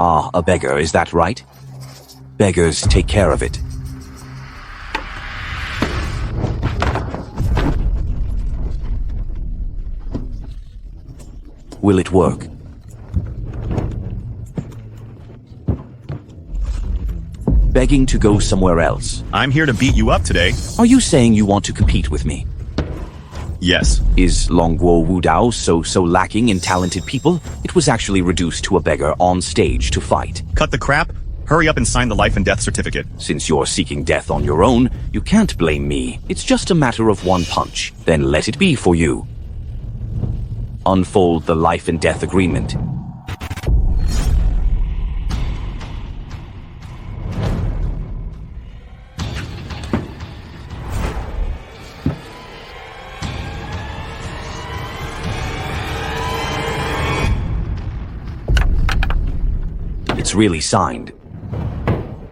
Ah, a beggar, is that right? Beggars take care of it. Will it work? Begging to go somewhere else. I'm here to beat you up today. Are you saying you want to compete with me? Yes. Is Longguo Wudao so lacking in talented people? It was actually reduced to a beggar on stage to fight. Cut the crap. Hurry up and sign the life and death certificate. Since you're seeking death on your own, you can't blame me. It's just a matter of one punch. Then let it be for you. Unfold the life and death agreement. It's really signed.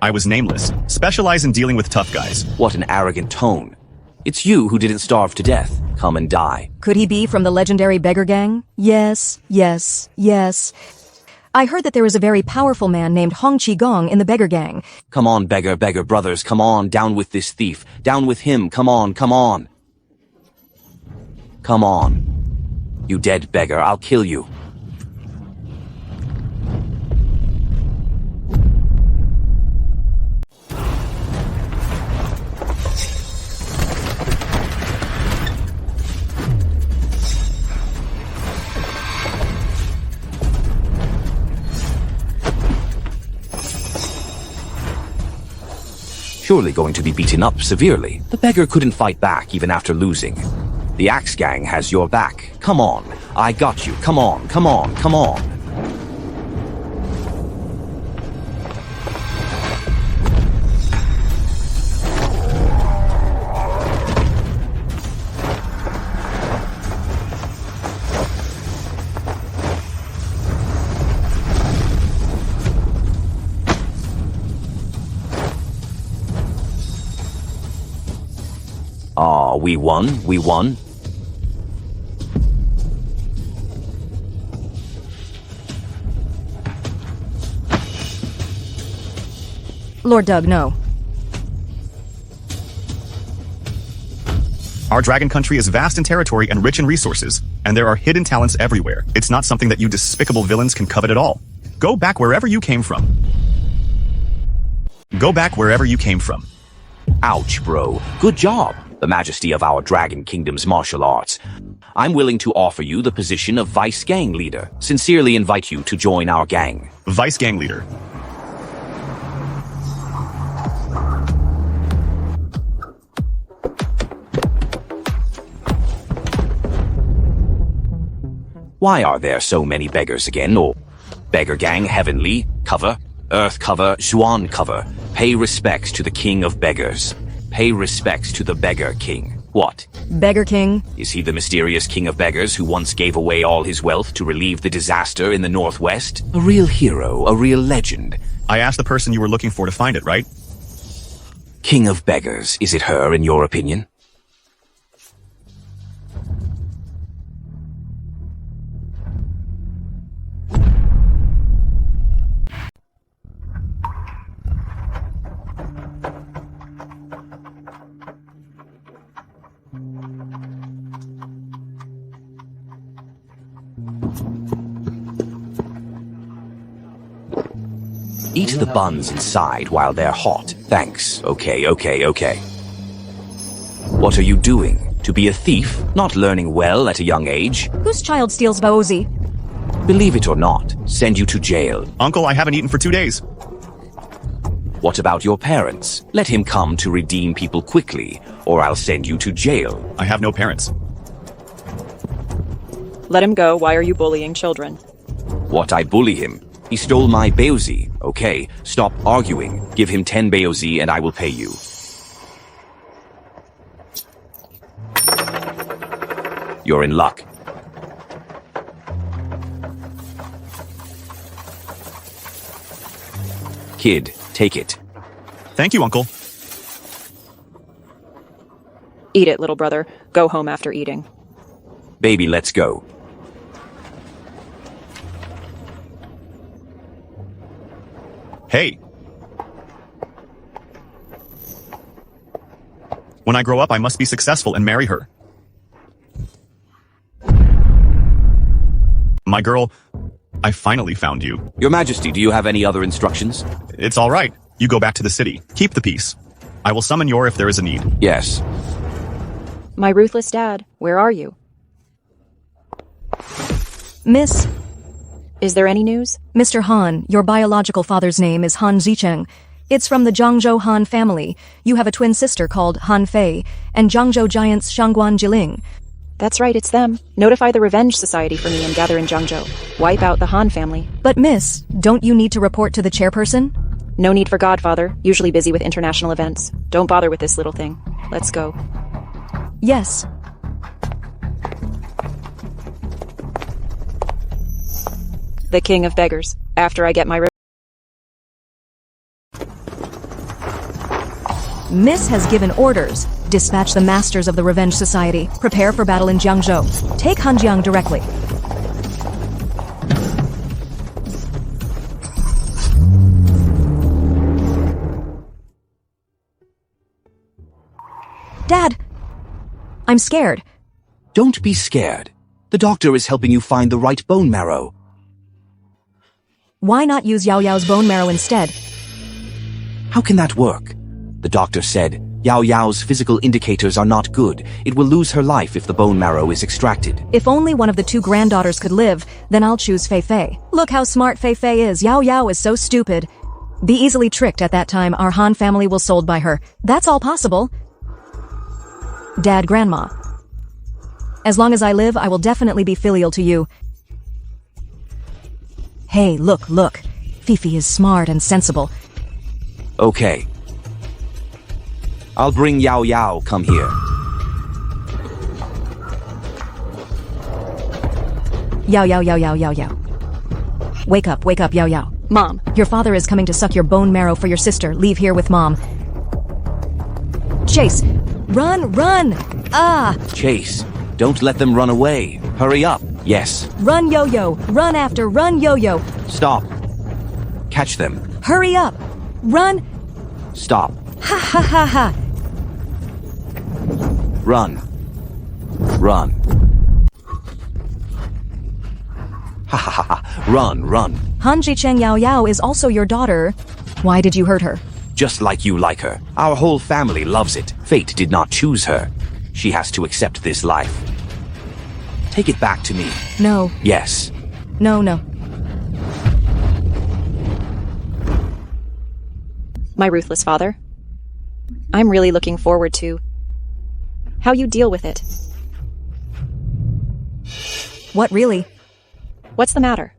I was nameless. Specialize in dealing with tough guys. What an arrogant tone. It's you who didn't starve to death. Come and die. Could he be from the legendary beggar gang? Yes, yes, yes. I heard that there is a very powerful man named Hong Qigong in the beggar gang. Come on, beggar brothers, come on, down with this thief. Down with him, come on, come on. Come on. You dead beggar, I'll kill you. Surely going to be beaten up severely. The beggar couldn't fight back even after losing. The Axe Gang has your back. Come on. I got you. Come on, come on, come on. Ah, we won, we won. Lord Doug, no. Our dragon country is vast in territory and rich in resources, and there are hidden talents everywhere. It's not something that you despicable villains can covet at all. Go back wherever you came from. Go back wherever you came from. Ouch, bro. Good job. The majesty of our Dragon Kingdom's martial arts. I'm willing to offer you the position of Vice Gang Leader. Sincerely invite you to join our gang. Vice Gang Leader. Why are there so many beggars again? Or Beggar Gang Heavenly cover, Earth cover, Xuan cover. Pay respects to the King of Beggars. Pay respects to the Beggar King. What? Beggar King? Is he the mysterious King of Beggars who once gave away all his wealth to relieve the disaster in the Northwest? A real hero, a real legend. I asked the person you were looking for to find it, right? King of Beggars, is it her in your opinion? Eat the buns inside while they're hot. Thanks. Okay. What are you doing? To be a thief? Not learning well at a young age? Whose child steals Baozi? Believe it or not, send you to jail. Uncle, I haven't eaten for 2 days. What about your parents? Let him come to redeem people quickly, or I'll send you to jail. I have no parents. Let him go. Why are you bullying children? What, I bully him? He stole my Baozi. Okay, stop arguing. Give him 10 Baozi and I will pay you. You're in luck. Kid, take it. Thank you, Uncle. Eat it, little brother. Go home after eating. Baby, let's go. Hey! When I grow up, I must be successful and marry her. My girl, I finally found you. Your Majesty, do you have any other instructions? It's all right. You go back to the city. Keep the peace. I will summon Yor if there is a need. Yes. My ruthless dad, where are you? Miss, Is there any news? Mr. Han, your biological father's name is Han Zicheng. It's from the Zhangzhou Han family. You have a twin sister called Han Fei, and Zhangzhou giants Shangguan Jiling. That's right, it's them. Notify the Revenge Society for me and gather in Zhangzhou. Wipe out the Han family. But miss, don't you need to report to the chairperson? No need for Godfather, usually busy with international events. Don't bother with this little thing. Let's go. Yes. The King of Beggars. After I get my Miss has given orders. Dispatch the masters of the Revenge Society. Prepare for battle in Jiangzhou. Take Hanjiang directly. Dad! I'm scared. Don't be scared. The doctor is helping you find the right bone marrow. Why not use Yao Yao's bone marrow instead? How can that work? The doctor said, Yao Yao's physical indicators are not good. It will lose her life if the bone marrow is extracted. If only one of the two granddaughters could live, then I'll choose Fei Fei. Look how smart Fei Fei is. Yao Yao is so stupid. Be easily tricked at that time. Our Han family will sold by her. That's all possible. Dad, Grandma. As long as I live, I will definitely be filial to you. Hey, look. Fifi is smart and sensible. Okay. I'll bring Yao Yao. Come here. Yao. Wake up, Yao Yao. Mom. Your father is coming to suck your bone marrow for your sister. Leave here with Mom. Chase! Run! Ah! Chase, don't let them run away. Hurry up. Yes. Run, Yo-Yo! Run after, run, Yo-Yo! Stop. Catch them. Hurry up! Run! Stop. Ha! Run. Ha. Run. Han Jicheng Yao Yao is also your daughter. Why did you hurt her? Just like you like her. Our whole family loves it. Fate did not choose her. She has to accept this life. Take it back to me. No. Yes. No. My ruthless father. I'm really looking forward to how you deal with it. What really? What's the matter?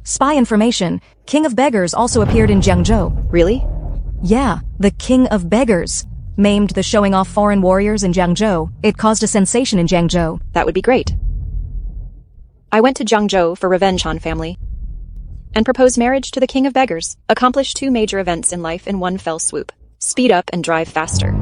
Spy information. King of Beggars also appeared in Jiangzhou. Really? Yeah, the King of Beggars. Maimed the showing off foreign warriors in Jiangzhou. It caused a sensation in Jiangzhou. That would be great. I went to Jiangzhou for Revenge Han family and proposed marriage to the King of Beggars. Accomplished 2 major events in life in one fell swoop. Speed up and drive faster.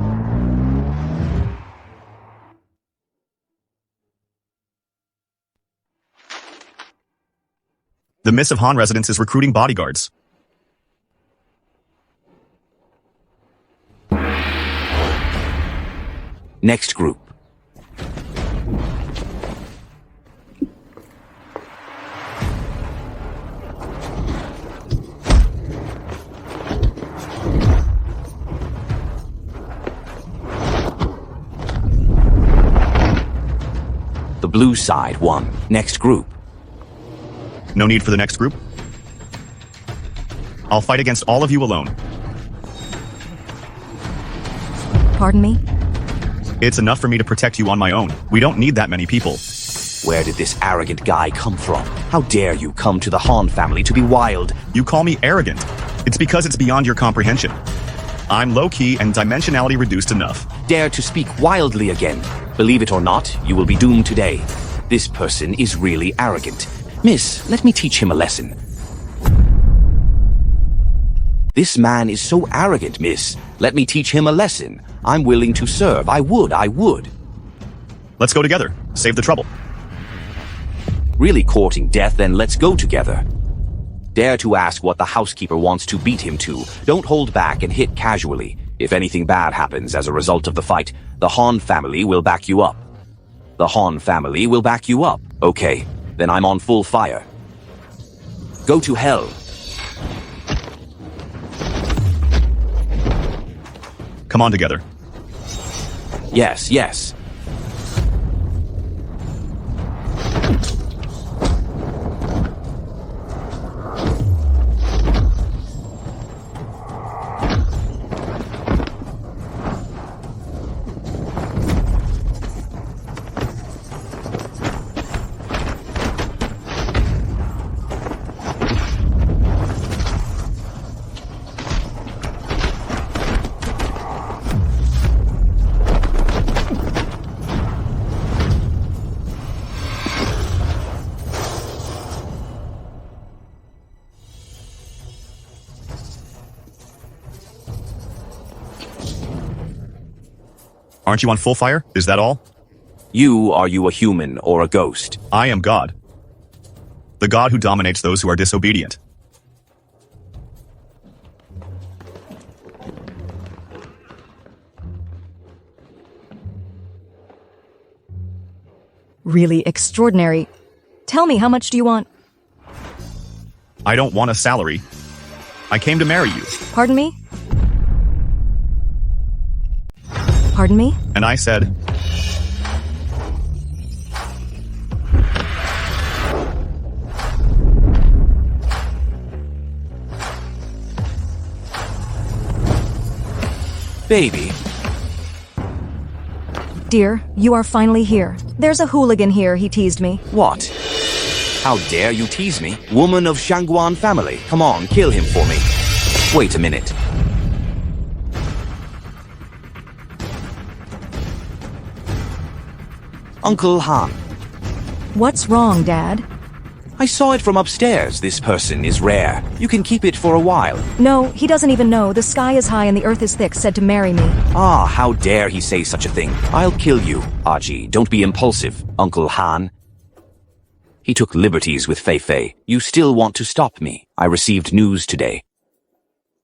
The Miss of Han residence is recruiting bodyguards. Next group. The blue side won. Next group. No need for the next group. I'll fight against all of you alone. Pardon me? It's enough for me to protect you on my own. We don't need that many people. Where did this arrogant guy come from? How dare you come to the Han family to be wild? You call me arrogant. It's because it's beyond your comprehension. I'm low-key and dimensionality reduced enough. Dare to speak wildly again. Believe it or not, you will be doomed today. This person is really arrogant. Miss, let me teach him a lesson. This man is so arrogant, miss. Let me teach him a lesson. I'm willing to serve. I would. Let's go together. Save the trouble. Really courting death, then let's go together. Dare to ask what the housekeeper wants to beat him to. Don't hold back and hit casually. If anything bad happens as a result of the fight, the Han family will back you up. The Han family will back you up. Okay, then I'm on full fire. Go to hell. Come on together. Yes, yes. Aren't you on full fire? Is that all? Are you a human or a ghost? I am God. The God who dominates those who are disobedient. Really extraordinary. Tell me, how much do you want? I don't want a salary. I came to marry you. Pardon me? Pardon me? And I said, Baby. Dear, you are finally here. There's a hooligan here, he teased me. What? How dare you tease me? Woman of Shangguan family. Come on, kill him for me. Wait a minute. Uncle Han. What's wrong, Dad? I saw it from upstairs. This person is rare. You can keep it for a while. No, he doesn't even know. The sky is high and the earth is thick, said to marry me. Ah, how dare he say such a thing. I'll kill you. Aji, don't be impulsive, Uncle Han. He took liberties with Fei Fei. You still want to stop me. I received news today.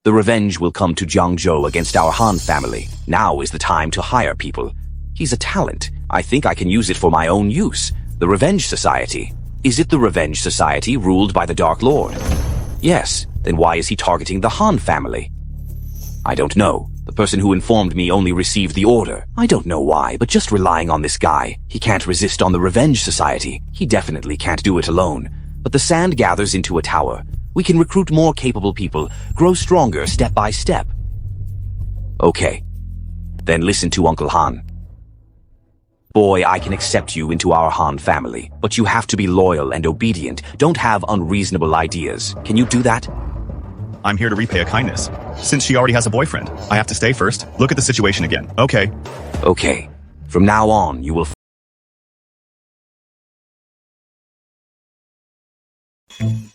The revenge will come to Jiangzhou against our Han family. Now is the time to hire people. He's a talent. I think I can use it for my own use. The Revenge Society. Is it the Revenge Society ruled by the Dark Lord? Yes. Then why is he targeting the Han family? I don't know. The person who informed me only received the order. I don't know why, but just relying on this guy. He can't resist on the Revenge Society. He definitely can't do it alone. But the sand gathers into a tower. We can recruit more capable people, grow stronger step by step. Okay. Then listen to Uncle Han. Boy, I can accept you into our Han family, but you have to be loyal and obedient. Don't have unreasonable ideas. Can you do that? I'm here to repay a kindness. Since she already has a boyfriend, I have to stay first. Look at the situation again. Okay. Okay. From now on, you will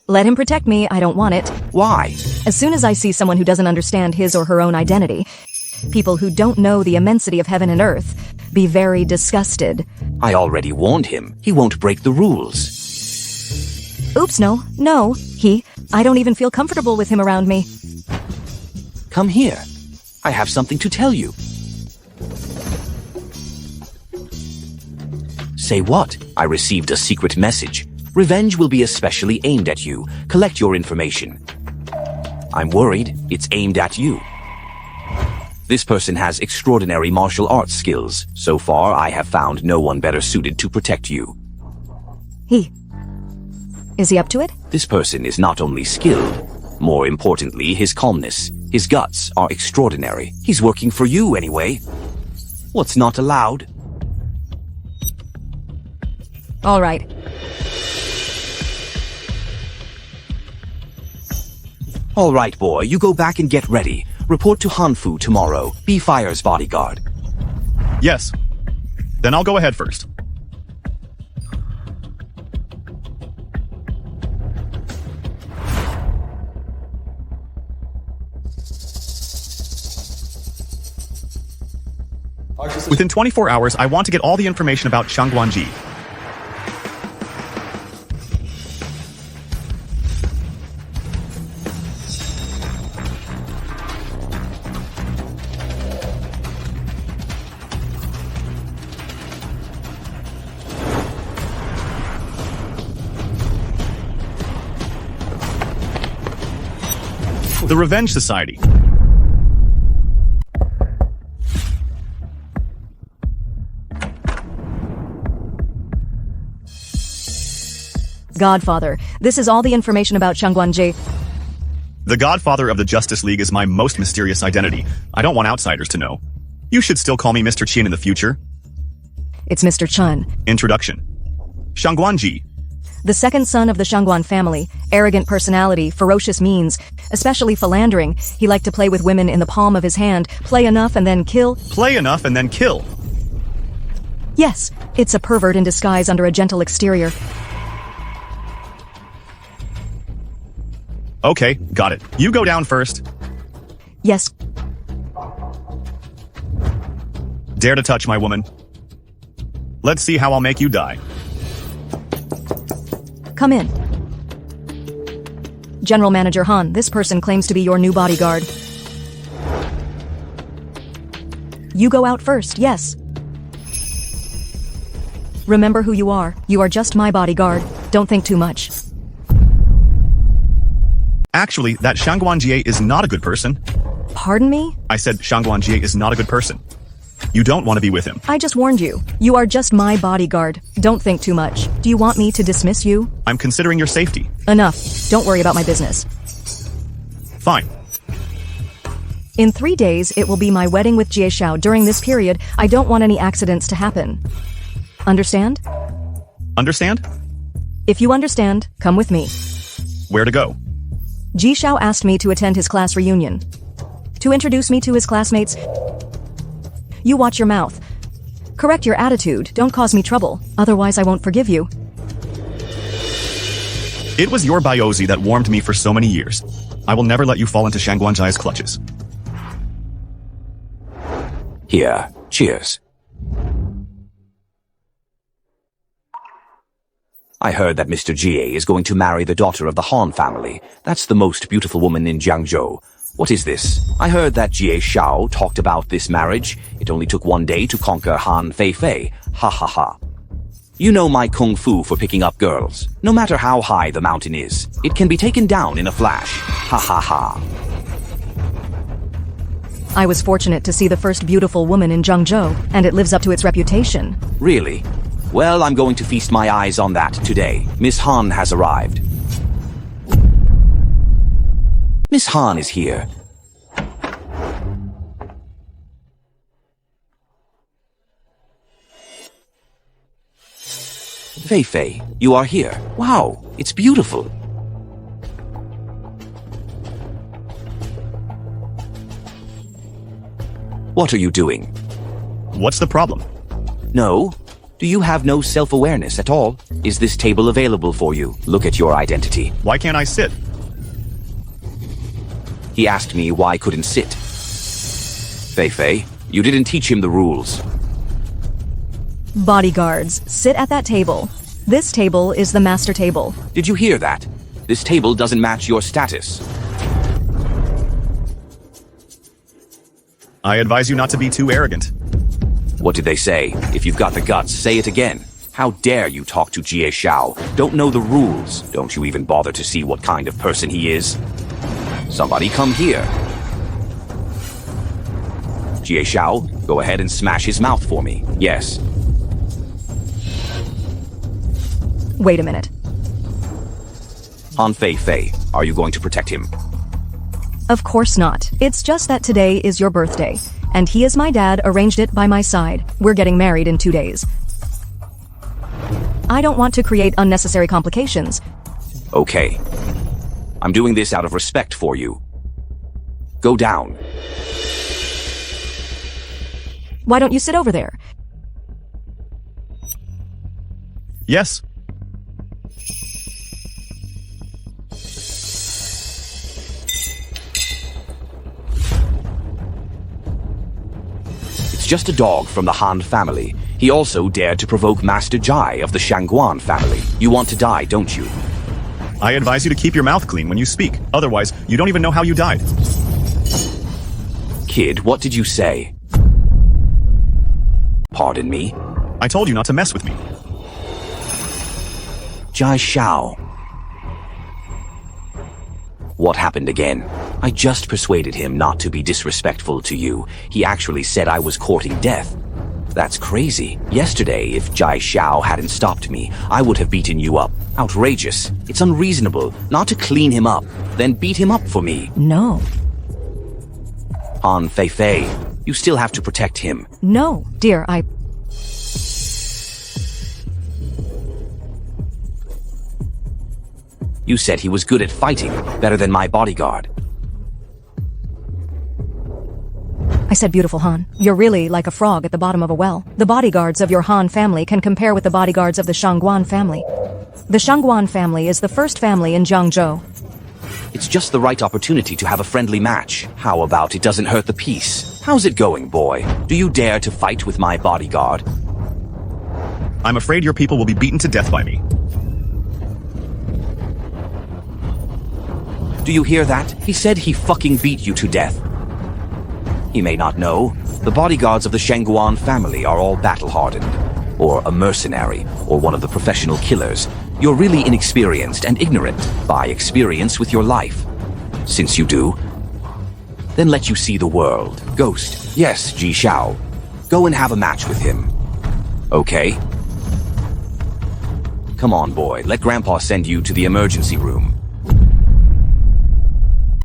Let him protect me, I don't want it. Why? As soon as I see someone who doesn't understand his or her own identity, people who don't know the immensity of heaven and earth, be very disgusted. I already warned him. He won't break the rules. Oops, no. I don't even feel comfortable with him around me. Come here. I have something to tell you. Say what? I received a secret message. Revenge will be especially aimed at you. Collect your information. I'm worried it's aimed at you. This person has extraordinary martial arts skills. So far, I have found no one better suited to protect you. Is he up to it? This person is not only skilled, more importantly, his calmness, his guts are extraordinary. He's working for you anyway. What's not allowed? All right. All right, boy, you go back and get ready. Report to Hanfu tomorrow. Be Fire's bodyguard. Yes. Then I'll go ahead first. Within 24 hours, I want to get all the information about Shangguanji. The Revenge Society. Godfather, this is all the information about Shangguan-ji. The Godfather of the Justice League is my most mysterious identity. I don't want outsiders to know. You should still call me Mr. Qin in the future. It's Mr. Chun, Introduction. Shangguan-ji. the second son of the Shangguan family, arrogant personality, ferocious means, especially philandering. He liked to play with women in the palm of his hand, play enough and then kill. Play enough and then kill. Yes, it's a pervert in disguise under a gentle exterior. Okay, got it. You go down first. Yes, Dare to touch my woman. Let's see how I'll make you die. come in. General Manager Han, this person claims to be your new bodyguard. You go out first, yes. Remember who you are. You are just my bodyguard. Don't think too much. Actually, that Shangguan-Jie is not a good person. Pardon me? I said Shangguan-Jie is not a good person. You don't want to be with him. I just warned you. You are just my bodyguard. Don't think too much. Do you want me to dismiss you? I'm considering your safety. Enough. Don't worry about my business. Fine. In 3 days, it will be my wedding with Jie Xiao. During this period, I don't want any accidents to happen. Understand? Understand? If you understand, come with me. Where to go? Ji Xiao asked me to attend his class reunion. To introduce me to his classmates. You watch your mouth. Correct your attitude. Don't cause me trouble. Otherwise, I won't forgive you. It was your Biozi that warmed me for so many years. I will never let you fall into Shangguan-Jie's clutches. Here, cheers. I heard that Mr. Jie is going to marry the daughter of the Han family. That's the most beautiful woman in Jiangzhou. What is this? I heard that Jie Xiao talked about this marriage. It only took 1 day to conquer Han Feifei. Ha ha ha. You know my kung fu for picking up girls. No matter how high the mountain is, it can be taken down in a flash. Ha ha ha. I was fortunate to see the first beautiful woman in Jiangzhou, and it lives up to its reputation. Really? Well, I'm going to feast my eyes on that today. Miss Han has arrived. Miss Han is here. Feifei, you are here. Wow, it's beautiful. What are you doing? What's the problem? No? Do you have no self-awareness at all? Is this table available for you? Look at your identity. Why can't I sit? He asked me why I couldn't sit. Feifei, you didn't teach him the rules. Bodyguards, sit at that table. This table is the master table. Did you hear that? This table doesn't match your status. I advise you not to be too arrogant. What did they say? If you've got the guts, say it again. How dare you talk to Jie Xiao? Don't know the rules. Don't you even bother to see what kind of person he is? Somebody come here. Jie Xiao, go ahead and smash his mouth for me. Yes. Wait a minute. Han Feifei, are you going to protect him? Of course not. It's just that today is your birthday. And he is my dad, arranged it by my side. We're getting married in 2 days. I don't want to create unnecessary complications. Okay. I'm doing this out of respect for you. Go down. Why don't you sit over there? Yes. It's just a dog from the Han family. He also dared to provoke Master Jai of the Shangguan family. You want to die, don't you? I advise you to keep your mouth clean when you speak. Otherwise, you don't even know how you died. Kid, what did you say? Pardon me? I told you not to mess with me. Jai Xiao. What happened again? I just persuaded him not to be disrespectful to you. He actually said I was courting death. That's crazy. Yesterday, if Jai Xiao hadn't stopped me, I would have beaten you up. Outrageous. It's unreasonable not to clean him up, then beat him up for me. No. Han Feifei, you still have to protect him. No, dear, You said he was good at fighting, better than my bodyguard. I said beautiful Han. You're really like a frog at the bottom of a well. The bodyguards of your Han family can compare with the bodyguards of the Shangguan family. The Shangguan family is the first family in Jiangzhou. It's just the right opportunity to have a friendly match. How about it doesn't hurt the peace? How's it going, boy? Do you dare to fight with my bodyguard? I'm afraid your people will be beaten to death by me. Do you hear that? He said he fucking beat you to death. He may not know. The bodyguards of the Shangguan family are all battle-hardened, or a mercenary, or one of the professional killers. You're really inexperienced and ignorant by experience with your life. Since you do, then let you see the world. Ghost, yes, Ji Xiao. Go and have a match with him. Okay? Come on, boy. Let Grandpa send you to the emergency room.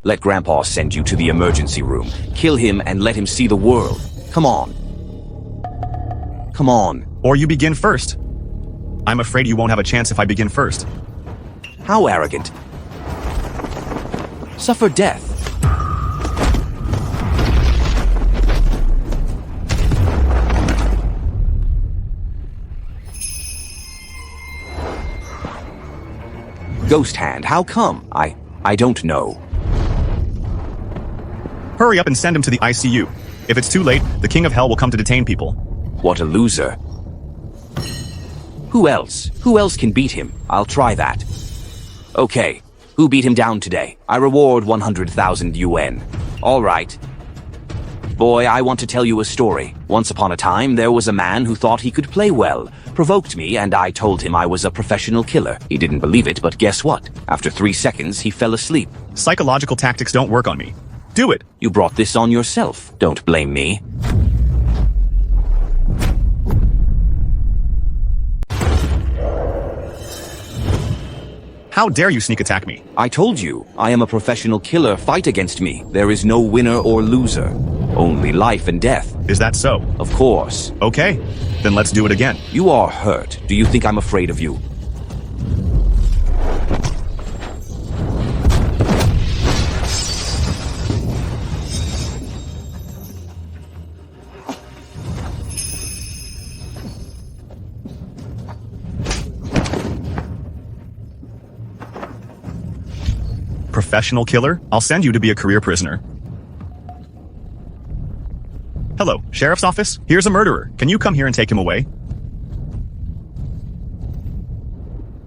Let Grandpa send you to the emergency room. Kill him and let him see the world. Come on. Come on. Or you begin first. I'm afraid you won't have a chance if I begin first. How arrogant. Suffer death. Ghost Hand, how come? I don't know. Hurry up and send him to the ICU. If it's too late, the King of Hell will come to detain people. What a loser. Who else? Who else can beat him? I'll try that. Okay. Who beat him down today? I reward 100,000 yuan. All right. Boy, I want to tell you a story. Once upon a time, there was a man who thought he could play well, provoked me, and I told him I was a professional killer. He didn't believe it, but guess what? After 3 seconds, he fell asleep. Psychological tactics don't work on me. Do it! You brought this on yourself. Don't blame me. How dare you sneak attack me? I told you, I am a professional killer. Fight against me. There is no winner or loser. Only life and death. Is that so? Of course. Okay, then let's do it again. You are hurt. Do you think I'm afraid of you? Professional killer? I'll send you to be a career prisoner. Hello, Sheriff's Office? Here's a murderer. Can you come here and take him away?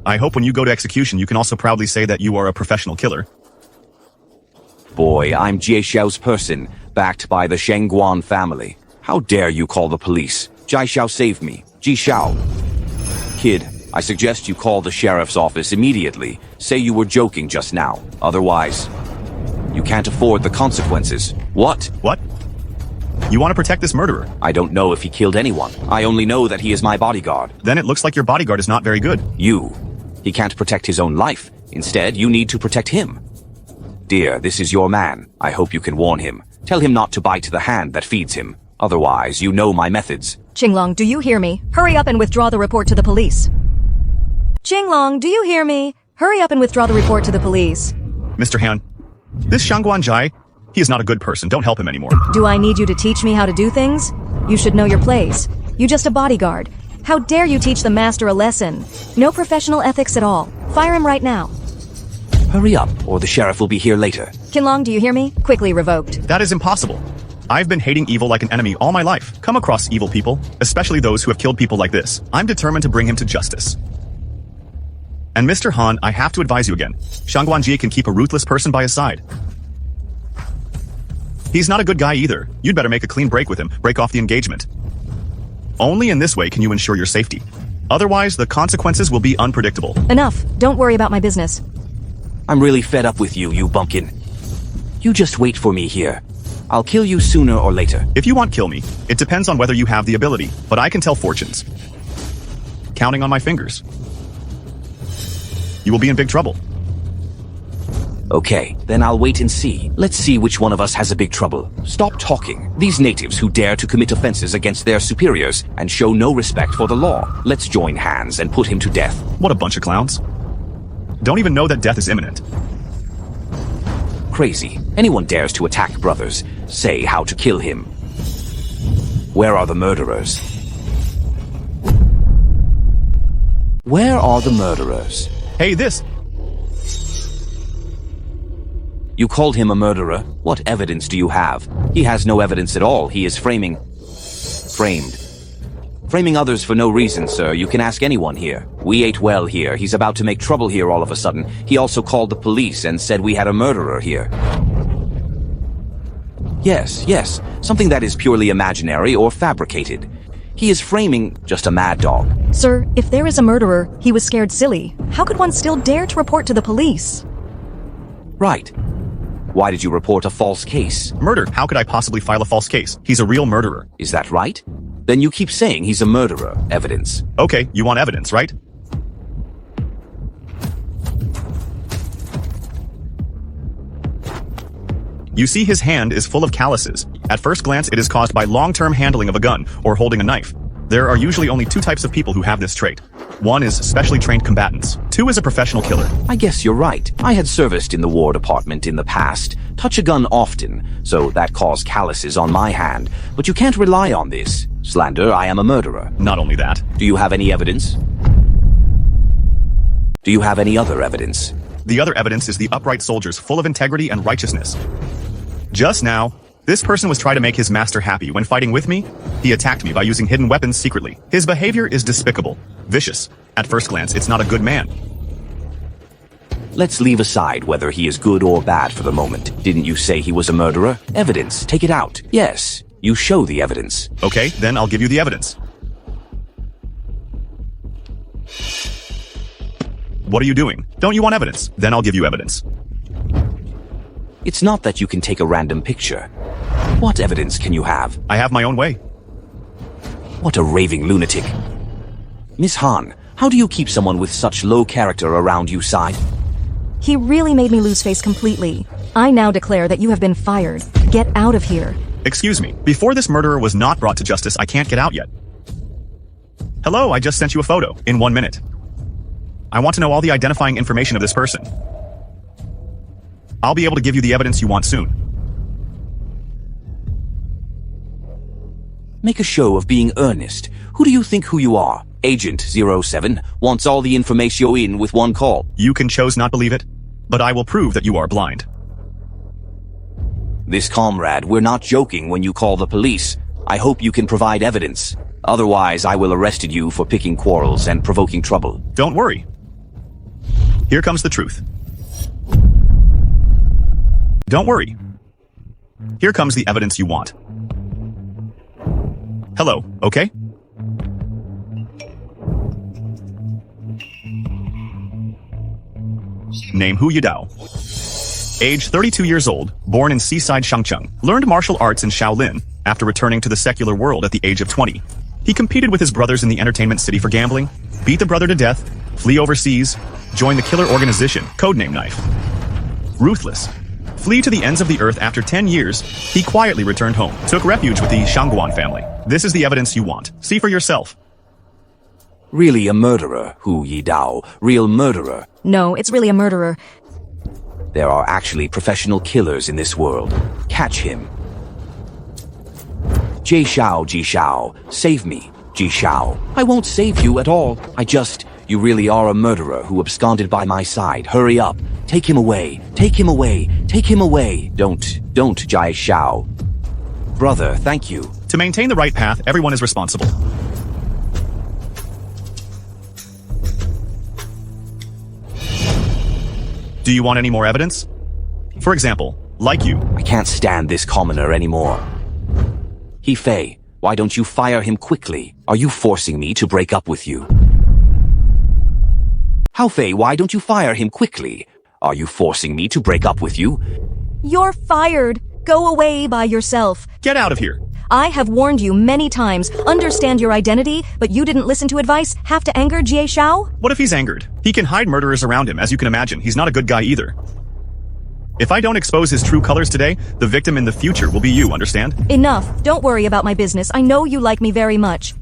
I hope when you go to execution you can also proudly say that you are a professional killer. Boy, I'm Jie Xiao's person, backed by the Shangguan family. How dare you call the police? Jai Xiao saved me. Ji Xiao. Kid, I suggest you call the sheriff's office immediately. Say you were joking just now. Otherwise, you can't afford the consequences. What? What? You want to protect this murderer? I don't know if he killed anyone. I only know that he is my bodyguard. Then it looks like your bodyguard is not very good. You. He can't protect his own life. Instead, you need to protect him. Dear, this is your man. I hope you can warn him. Tell him not to bite the hand that feeds him. Otherwise, you know my methods. Qinglong, do you hear me? Hurry up and withdraw the report to the police. Qinglong, do you hear me? Hurry up and withdraw the report to the police. Mr. Han, this Shangguan Jai, he is not a good person. Don't help him anymore. Do I need you to teach me how to do things? You should know your place. You're just a bodyguard. How dare you teach the master a lesson? No professional ethics at all. Fire him right now. Hurry up, or the sheriff will be here later. Qinglong, do you hear me? Quickly revoked. That is impossible. I've been hating evil like an enemy all my life. Come across evil people, especially those who have killed people like this. I'm determined to bring him to justice. And Mr. Han, I have to advise you again. Shangguan Jie can keep a ruthless person by his side. He's not a good guy either. You'd better make a clean break with him, break off the engagement. Only in this way can you ensure your safety. Otherwise, the consequences will be unpredictable. Enough. Don't worry about my business. I'm really fed up with you, you bumpkin. You just wait for me here. I'll kill you sooner or later. If you want kill me, it depends on whether you have the ability, but I can tell fortunes. Counting on my fingers. You will be in big trouble. Okay, then I'll wait and see. Let's see which one of us has a big trouble. Stop talking. These natives who dare to commit offenses against their superiors and show no respect for the law. Let's join hands and put him to death. What a bunch of clowns. Don't even know that death is imminent. Crazy. Anyone dares to attack brothers, say how to kill him. Where are the murderers? Where are the murderers? Hey, this! You called him a murderer? What evidence do you have? He has no evidence at all. He is framed. Framing others for no reason, sir. You can ask anyone here. We ate well here. He's about to make trouble here all of a sudden. He also called the police and said we had a murderer here. Yes. Something that is purely imaginary or fabricated. He is framing just a mad dog. Sir, if there is a murderer, he was scared silly. How could one still dare to report to the police? Right. Why did you report a false case? Murder. How could I possibly file a false case? He's a real murderer. Is that right? Then you keep saying he's a murderer. Evidence. Okay, you want evidence, right? You see his hand is full of calluses. At first glance, it is caused by long-term handling of a gun or holding a knife. There are usually only two types of people who have this trait. One is specially trained combatants. Two is a professional killer. I guess you're right. I had serviced in the War Department in the past. Touch a gun often, so that caused calluses on my hand. But you can't rely on this. Slander, I am a murderer. Not only that. Do you have any evidence? Do you have any other evidence? The other evidence is the upright soldiers full of integrity and righteousness. Just now, this person was trying to make his master happy. When fighting with me, he attacked me by using hidden weapons secretly. His behavior is despicable, vicious. At first glance, it's not a good man. Let's leave aside whether he is good or bad for the moment. Didn't you say he was a murderer? Evidence, take it out. Yes, you show the evidence. Okay, then I'll give you the evidence. What are you doing? Don't you want evidence? Then I'll give you evidence. It's not that you can take a random picture. What evidence can you have? I have my own way. What a raving lunatic. Miss Han, how do you keep someone with such low character around you side? He really made me lose face completely. I now declare that you have been fired. Get out of here. Excuse me, before this murderer was not brought to justice, I can't get out yet. Hello, I just sent you a photo, in 1 minute. I want to know all the identifying information of this person. I'll be able to give you the evidence you want soon. Make a show of being earnest. Who do you think who you are? Agent 07 wants all the information in with one call. You can choose not believe it, but I will prove that you are blind. This comrade, we're not joking when you call the police. I hope you can provide evidence. Otherwise, I will arrest you for picking quarrels and provoking trouble. Don't worry. Here comes the truth. Don't worry. Here comes the evidence you want. Hello, okay? Name Hu Yidao. Age 32 years old, born in seaside Shangcheng. Learned martial arts in Shaolin after returning to the secular world at the age of 20. He competed with his brothers in the entertainment city for gambling, beat the brother to death, flee overseas, join the killer organization, codename Knife. Ruthless. Flee to the ends of the earth after 10 years, he quietly returned home, took refuge with the Shangguan family. This is the evidence you want. See for yourself. Really a murderer, Hu Yidao. Real murderer. No, it's really a murderer. There are actually professional killers in this world. Catch him. Ji Shao, save me. Ji Shao. I won't save you at all. You really are a murderer who absconded by my side. Hurry up. Take him away. Take him away. Take him away. Don't, Jai Shao. Brother, thank you. To maintain the right path, everyone is responsible. Do you want any more evidence? For example, like you. I can't stand this commoner anymore. He Fei, why don't you fire him quickly? Are you forcing me to break up with you? How Fei, why don't you fire him quickly? Are you forcing me to break up with you? You're fired. Go away by yourself. Get out of here. I have warned you many times. Understand your identity, but you didn't listen to advice. Have to anger Jie Xiao? What if he's angered? He can hide murderers around him, as you can imagine. He's not a good guy either. If I don't expose his true colors today, the victim in the future will be you, understand? Enough. Don't worry about my business. I know you like me very much.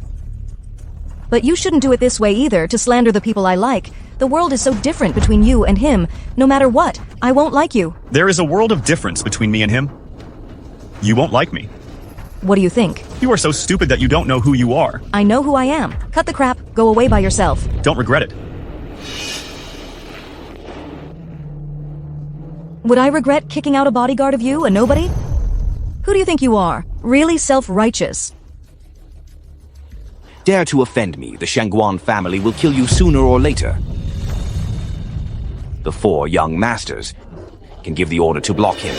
But you shouldn't do it this way either, to slander the people I like. The world is so different between you and him. No matter what, I won't like you. There is a world of difference between me and him. You won't like me. What do you think? You are so stupid that you don't know who you are. I know who I am. Cut the crap. Go away by yourself. Don't regret it. Would I regret kicking out a bodyguard of you, a nobody? Who do you think you are? Really self-righteous. Dare to offend me, the Shangguan family will kill you sooner or later. The 4 young masters can give the order to block him.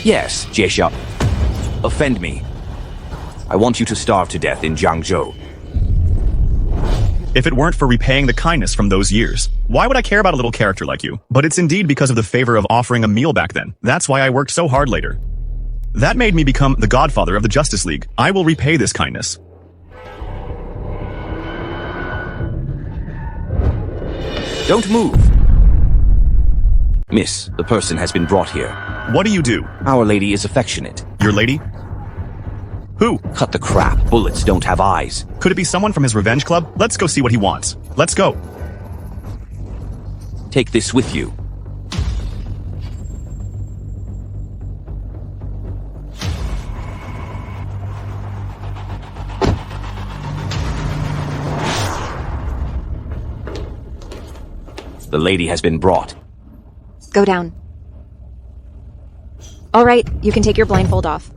Yes, Jie Xiao. Offend me. I want you to starve to death in Jiangzhou. If it weren't for repaying the kindness from those years, why would I care about a little character like you? But it's indeed because of the favor of offering a meal back then. That's why I worked so hard later. That made me become the godfather of the Justice League. I will repay this kindness. Don't move. Miss, the person has been brought here. What do you do? Our lady is affectionate. Your lady? Who? Cut the crap. Bullets don't have eyes. Could it be someone from his revenge club? Let's go see what he wants. Let's go. Take this with you. The lady has been brought. Go down. All right, you can take your blindfold off.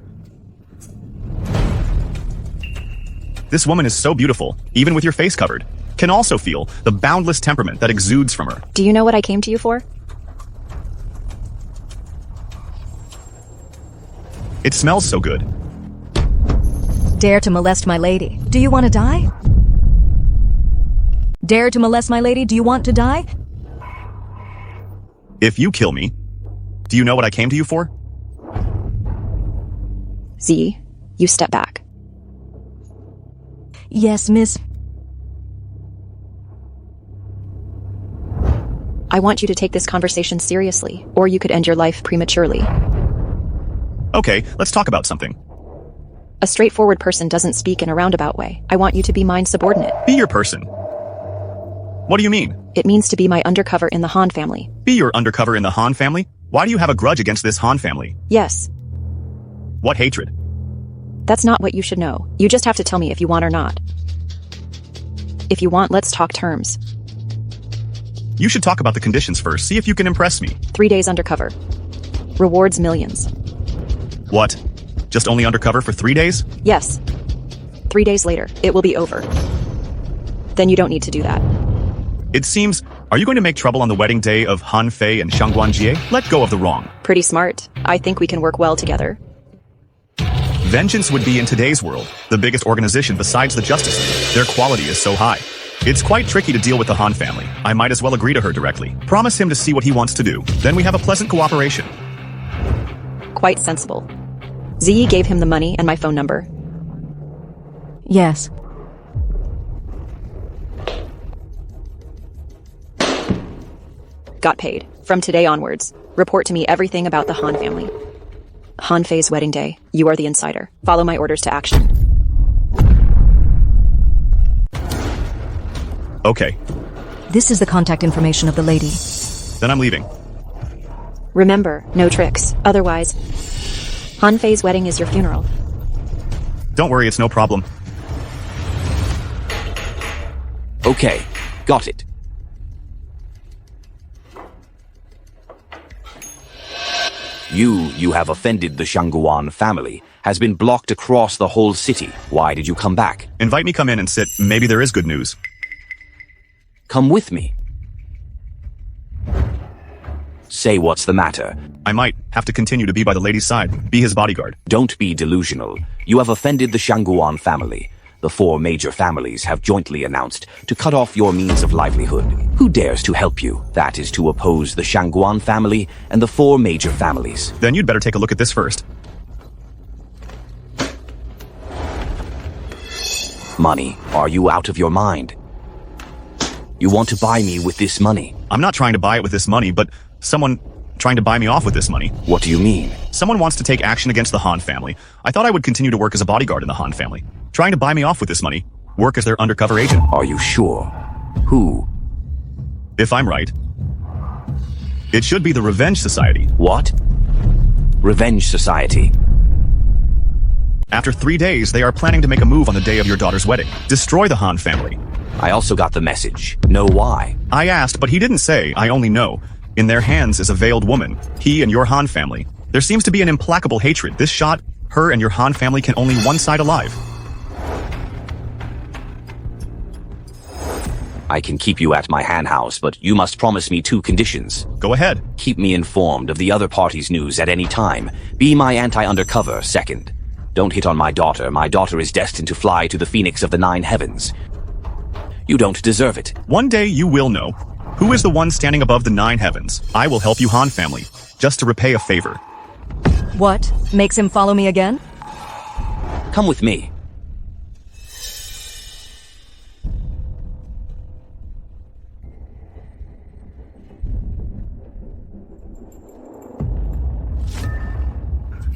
This woman is so beautiful, even with your face covered. Can also feel the boundless temperament that exudes from her. Do you know what I came to you for? It smells so good. Dare to molest my lady. Do you want to die? Dare to molest my lady. Do you want to die? If you kill me, do you know what I came to you for? Z, you step back. Yes, miss. I want you to take this conversation seriously, or you could end your life prematurely. Okay, let's talk about something. A straightforward person doesn't speak in a roundabout way. I want you to be mine subordinate. Be your person. What do you mean? It means to be my undercover in the Han family. Be your undercover in the Han family? Why do you have a grudge against this Han family? Yes. What hatred? That's not what you should know. You just have to tell me if you want or not. If you want, let's talk terms. You should talk about the conditions first, see if you can impress me. 3 days undercover. Rewards millions. What? Just only undercover for 3 days? Yes. 3 days later, it will be over. Then you don't need to do that. It seems, are you going to make trouble on the wedding day of Han Fei and Shangguan Jie? Let go of the wrong. Pretty smart. I think we can work well together. Vengeance would be in today's world, the biggest organization besides the Justice League. Their quality is so high. It's quite tricky to deal with the Han family. I might as well agree to her directly. Promise him to see what he wants to do. Then we have a pleasant cooperation. Quite sensible. Ziyi gave him the money and my phone number. Yes. Got paid. From today onwards, report to me everything about the Han family. Han Fei's wedding day. You are the insider. Follow my orders to action. Okay, This is the contact information of the lady. then I'm leaving. Remember, no tricks. Otherwise, Han Fei's wedding is your funeral. Don't worry, it's no problem. Okay, got it. You have offended the Shangguan family, has been blocked across the whole city. Why did you come back? Invite me, come in and sit. Maybe there is good news. Come with me. Say what's the matter. I might have to continue to be by the lady's side, be his bodyguard. Don't be delusional. You have offended the Shangguan family. The 4 major families have jointly announced to cut off your means of livelihood. Who dares to help you? That is to oppose the Shangguan family and the four major families. Then you'd better take a look at this first. Money. Are you out of your mind? You want to buy me with this money? I'm not trying to buy it with this money, but someone trying to buy me off with this money. What do you mean? Someone wants to take action against the Han family. I thought I would continue to work as a bodyguard in the Han family. Trying to buy me off with this money. Work as their undercover agent. Are you sure? Who? If I'm right, it should be the Revenge Society. What? Revenge Society. After 3 days, they are planning to make a move on the day of your daughter's wedding. Destroy the Han family. I also got the message. Know why? I asked, but he didn't say. I only know. In their hands is a veiled woman. He and your Han family. There seems to be an implacable hatred. This shot, her and your Han family can only one side alive. I can keep you at my Han house, but you must promise me 2 conditions. Go ahead. Keep me informed of the other party's news at any time. Be my anti-undercover, second. Don't hit on my daughter. My daughter is destined to fly to the Phoenix of the 9 heavens. You don't deserve it. One day you will know. Who is the one standing above the 9 heavens? I will help you, Han family, just to repay a favor. What? Makes him follow me again? Come with me.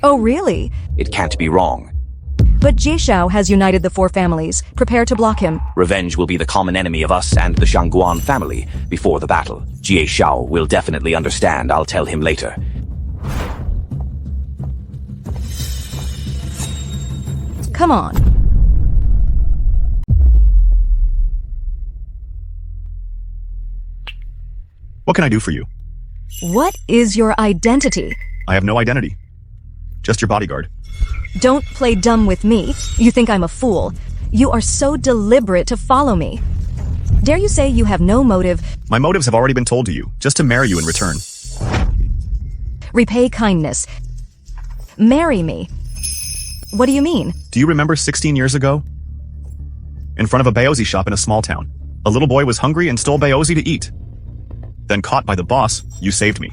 Oh, really? It can't be wrong. But Jie Shao has united the 4 families. Prepare to block him. Revenge will be the common enemy of us and the Shangguan family before the battle. Jie Shao will definitely understand. I'll tell him later. Come on. What can I do for you? What is your identity? I have no identity. Just your bodyguard. Don't play dumb with me. You think I'm a fool. You are so deliberate to follow me. Dare you say you have no motive? My motives have already been told to you, just to marry you in return. Repay kindness. Marry me. What do you mean? Do you remember 16 years ago? In front of a Baozi shop in a small town. A little boy was hungry and stole Baozi to eat. Then caught by the boss, you saved me.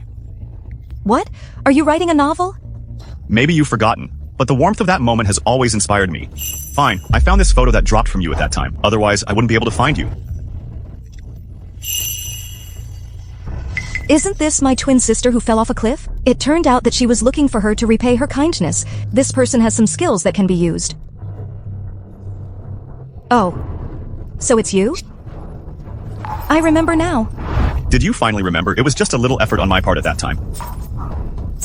What? Are you writing a novel? Maybe you've forgotten, but the warmth of that moment has always inspired me. Fine, I found this photo that dropped from you at that time. Otherwise, I wouldn't be able to find you. Isn't this my twin sister who fell off a cliff? It turned out that she was looking for her to repay her kindness. This person has some skills that can be used. Oh. So it's you? I remember now. Did you finally remember? It was just a little effort on my part at that time.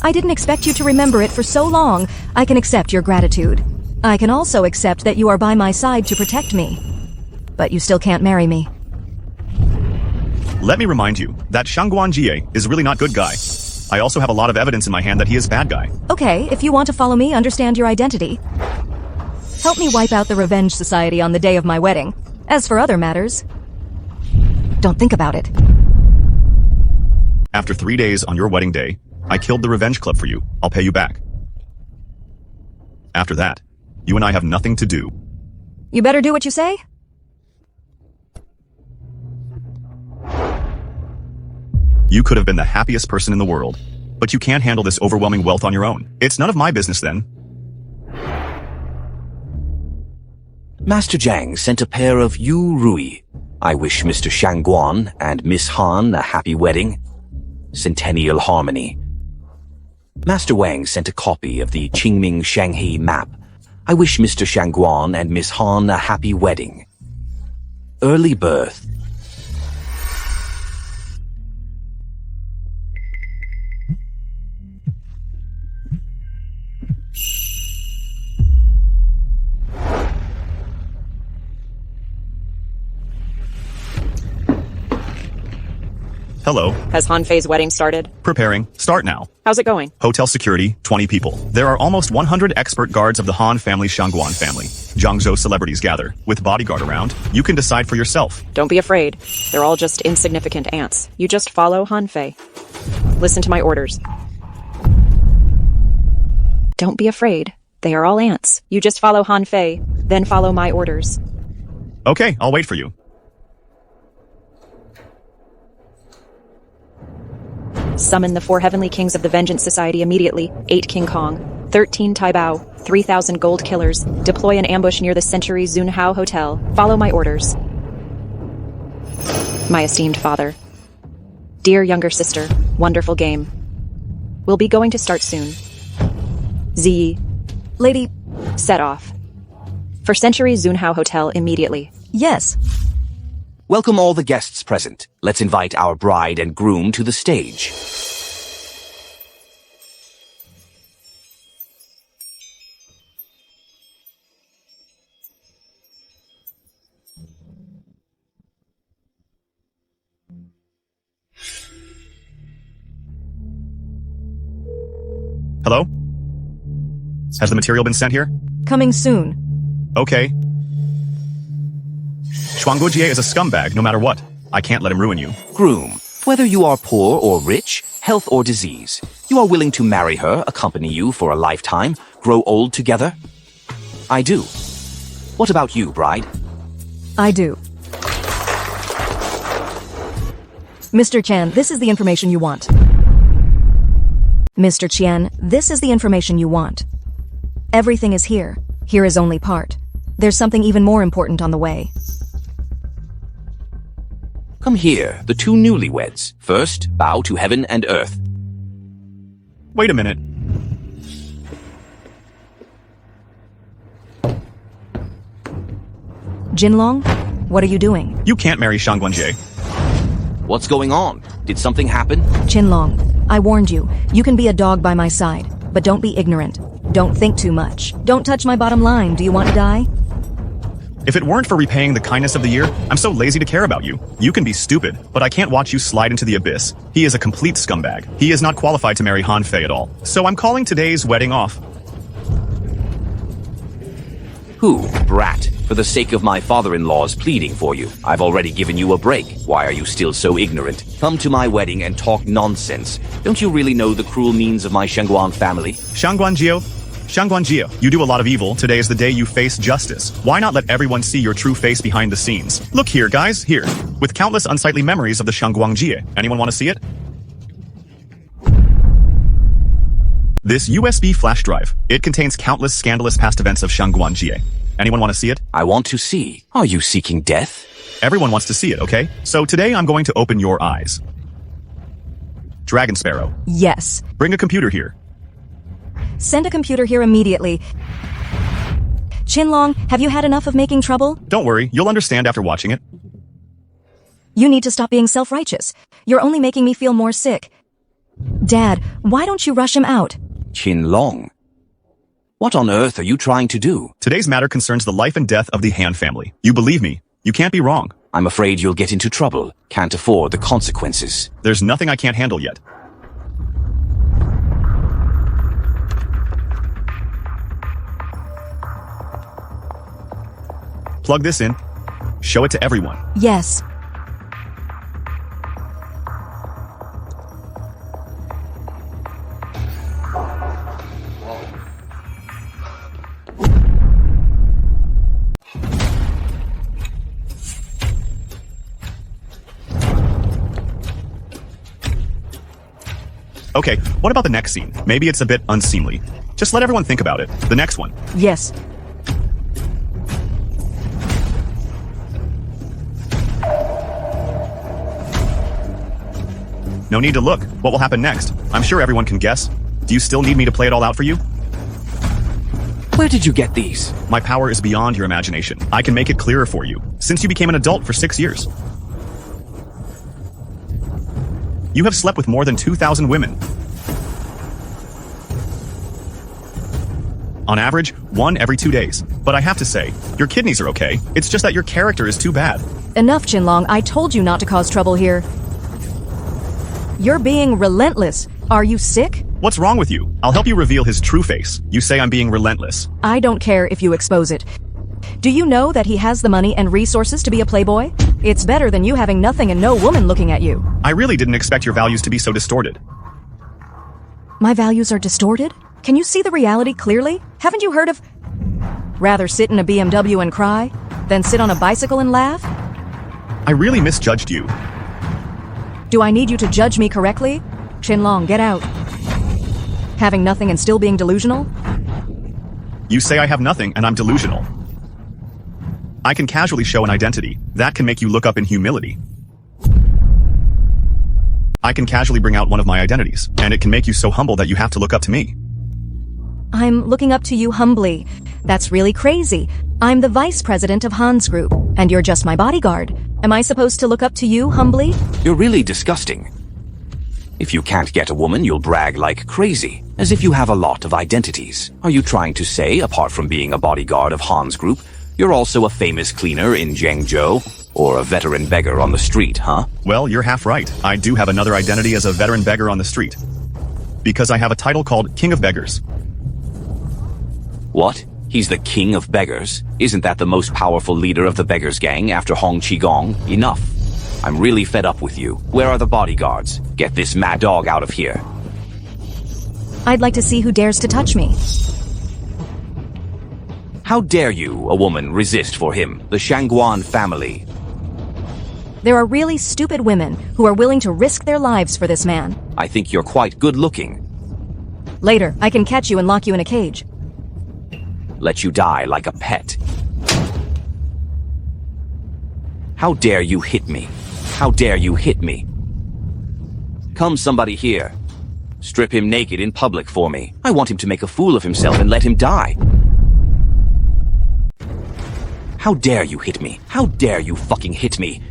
I didn't expect you to remember it for so long. I can accept your gratitude. I can also accept that you are by my side to protect me. But you still can't marry me. Let me remind you that Shangguan Jie is really not good guy. I also have a lot of evidence in my hand that he is bad guy. Okay, if you want to follow me, understand your identity. Help me wipe out the Revenge Society on the day of my wedding. As for other matters, don't think about it. After 3 days on your wedding day, I killed the Revenge Club for you. I'll pay you back. After that, you and I have nothing to do. You better do what you say. You could have been the happiest person in the world, but you can't handle this overwhelming wealth on your own. It's none of my business then. Master Jiang sent a pair of Yu Rui. I wish Mr. Shangguan and Miss Han a happy wedding. Centennial Harmony. Master Wang sent a copy of the Qingming Shanghe map. I wish Mr. Shangguan and Miss Han a happy wedding. Early birth. Hello. Has Han Fei's wedding started? Preparing. Start now. How's it going? Hotel security, 20 people. There are almost 100 expert guards of the Han family Shangguan family. Jiangzhou celebrities gather. With bodyguard around, you can decide for yourself. Don't be afraid. They're all just insignificant ants. You just follow Han Fei. Listen to my orders. Don't be afraid. They are all ants. You just follow Han Fei, then follow my orders. Okay, I'll wait for you. Summon the 4 heavenly kings of the Vengeance Society immediately. 8 King Kong, 13 Tai Bao, 3,000 gold killers. Deploy an ambush near the Century Zunhao Hotel. Follow my orders. My esteemed father. Dear younger sister, wonderful game. We'll be going to start soon. Ziyi. Lady, Set off. For Century Zunhao Hotel immediately. yes. Welcome all the guests present. Let's invite our bride and groom to the stage. Hello? Has the material been sent here? Coming soon. Okay. Shuangguojie is a scumbag no matter what. I can't let him ruin you. Groom, whether you are poor or rich, health or disease, you are willing to marry her, accompany you for a lifetime, grow old together? I do. What about you, bride? I do. Mr. Chan, this is the information you want. Mr. Qian, this is the information you want. Everything is here. Here is only part. There's something even more important on the way. Come here, the 2 newlyweds. First, bow to heaven and earth. Wait a minute. Jinlong, what are you doing? You can't marry Shuangguojie. What's going on? Did something happen? Chinlong, I warned you. You can be a dog by my side, but don't be ignorant. Don't think too much. Don't touch my bottom line. Do you want to die? If it weren't for repaying the kindness of the year, I'm so lazy to care about you. You can be stupid, but I can't watch you slide into the abyss. He is a complete scumbag. He is not qualified to marry Han Fei at all. So I'm calling today's wedding off. Who, brat? For the sake of my father-in-law's pleading for you. I've already given you a break. Why are you still so ignorant? Come to my wedding and talk nonsense. Don't you really know the cruel means of my Shengguang family? Shuangguojie, you do a lot of evil. Today is the day you face justice. Why not let everyone see your true face behind the scenes? Look here, guys, here. With countless unsightly memories of the Shuangguangjie. Anyone want to see it? This USB flash drive. It contains countless scandalous past events of Shuangguangjie. Anyone want to see it? I want to see. Are you seeking death? Everyone wants to see it, okay? So today I'm going to open your eyes. Dragon Sparrow, Yes. bring a computer here. Send a computer here immediately. Chinlong, have you had enough of making trouble? Don't worry, you'll understand after watching it. You need to stop being self-righteous. You're only making me feel more sick. Dad, why don't you rush him out? Qin Long. What on earth are you trying to do? Today's matter concerns the life and death of the Han family. You believe me. You can't be wrong. I'm afraid you'll get into trouble. Can't afford the consequences. There's nothing I can't handle yet. Plug this in. Show it to everyone. Yes. Okay, what about the next scene? Maybe it's a bit unseemly. Just let everyone think about it. The next one. Yes. No need to look. What will happen next? I'm sure everyone can guess. Do you still need me to play it all out for you? Where did you get these? My power is beyond your imagination. I can make it clearer for you, since you became an adult for 6 years. You have slept with more than 2,000 women. On average, 1 every 2 days. But I have to say, your kidneys are okay. It's just that your character is too bad. Enough, Chinlong. I told you not to cause trouble here. You're being relentless. Are you sick? What's wrong with you? I'll help you reveal his true face. You say I'm being relentless. I don't care if you expose it. Do you know that he has the money and resources to be a playboy? It's better than you having nothing and no woman looking at you. I really didn't expect your values to be so distorted. My values are distorted? Can you see the reality clearly? Haven't you heard of... Rather sit in a BMW and cry, than sit on a bicycle and laugh? I really misjudged you. Do I need you to judge me correctly? Qinlong, get out. Having nothing and still being delusional? You say I have nothing and I'm delusional. I can casually show an identity. That can make you look up in humility. I can casually bring out one of my identities, and it can make you so humble that you have to look up to me. I'm looking up to you humbly. That's really crazy. I'm the vice president of Han's Group, and you're just my bodyguard. Am I supposed to look up to you humbly? You're really disgusting. If you can't get a woman, you'll brag like crazy, as if you have a lot of identities. Are you trying to say, apart from being a bodyguard of Han's Group, you're also a famous cleaner in Jiangzhou? Or a veteran beggar on the street, huh? Well, you're half right. I do have another identity as a veteran beggar on the street. Because I have a title called King of Beggars. What? He's the king of beggars? Isn't that the most powerful leader of the beggars gang after Hong Qigong? Enough. I'm really fed up with you. Where are the bodyguards? Get this mad dog out of here. I'd like to see who dares to touch me. How dare you, a woman, resist for him, the Shangguan family? There are really stupid women who are willing to risk their lives for this man. I think you're quite good looking. Later, I can catch you and lock you in a cage. Let you die like a pet. How dare you hit me? How dare you hit me? Come somebody here. Strip him naked in public for me. I want him to make a fool of himself and let him die. How dare you hit me? How dare you fucking hit me?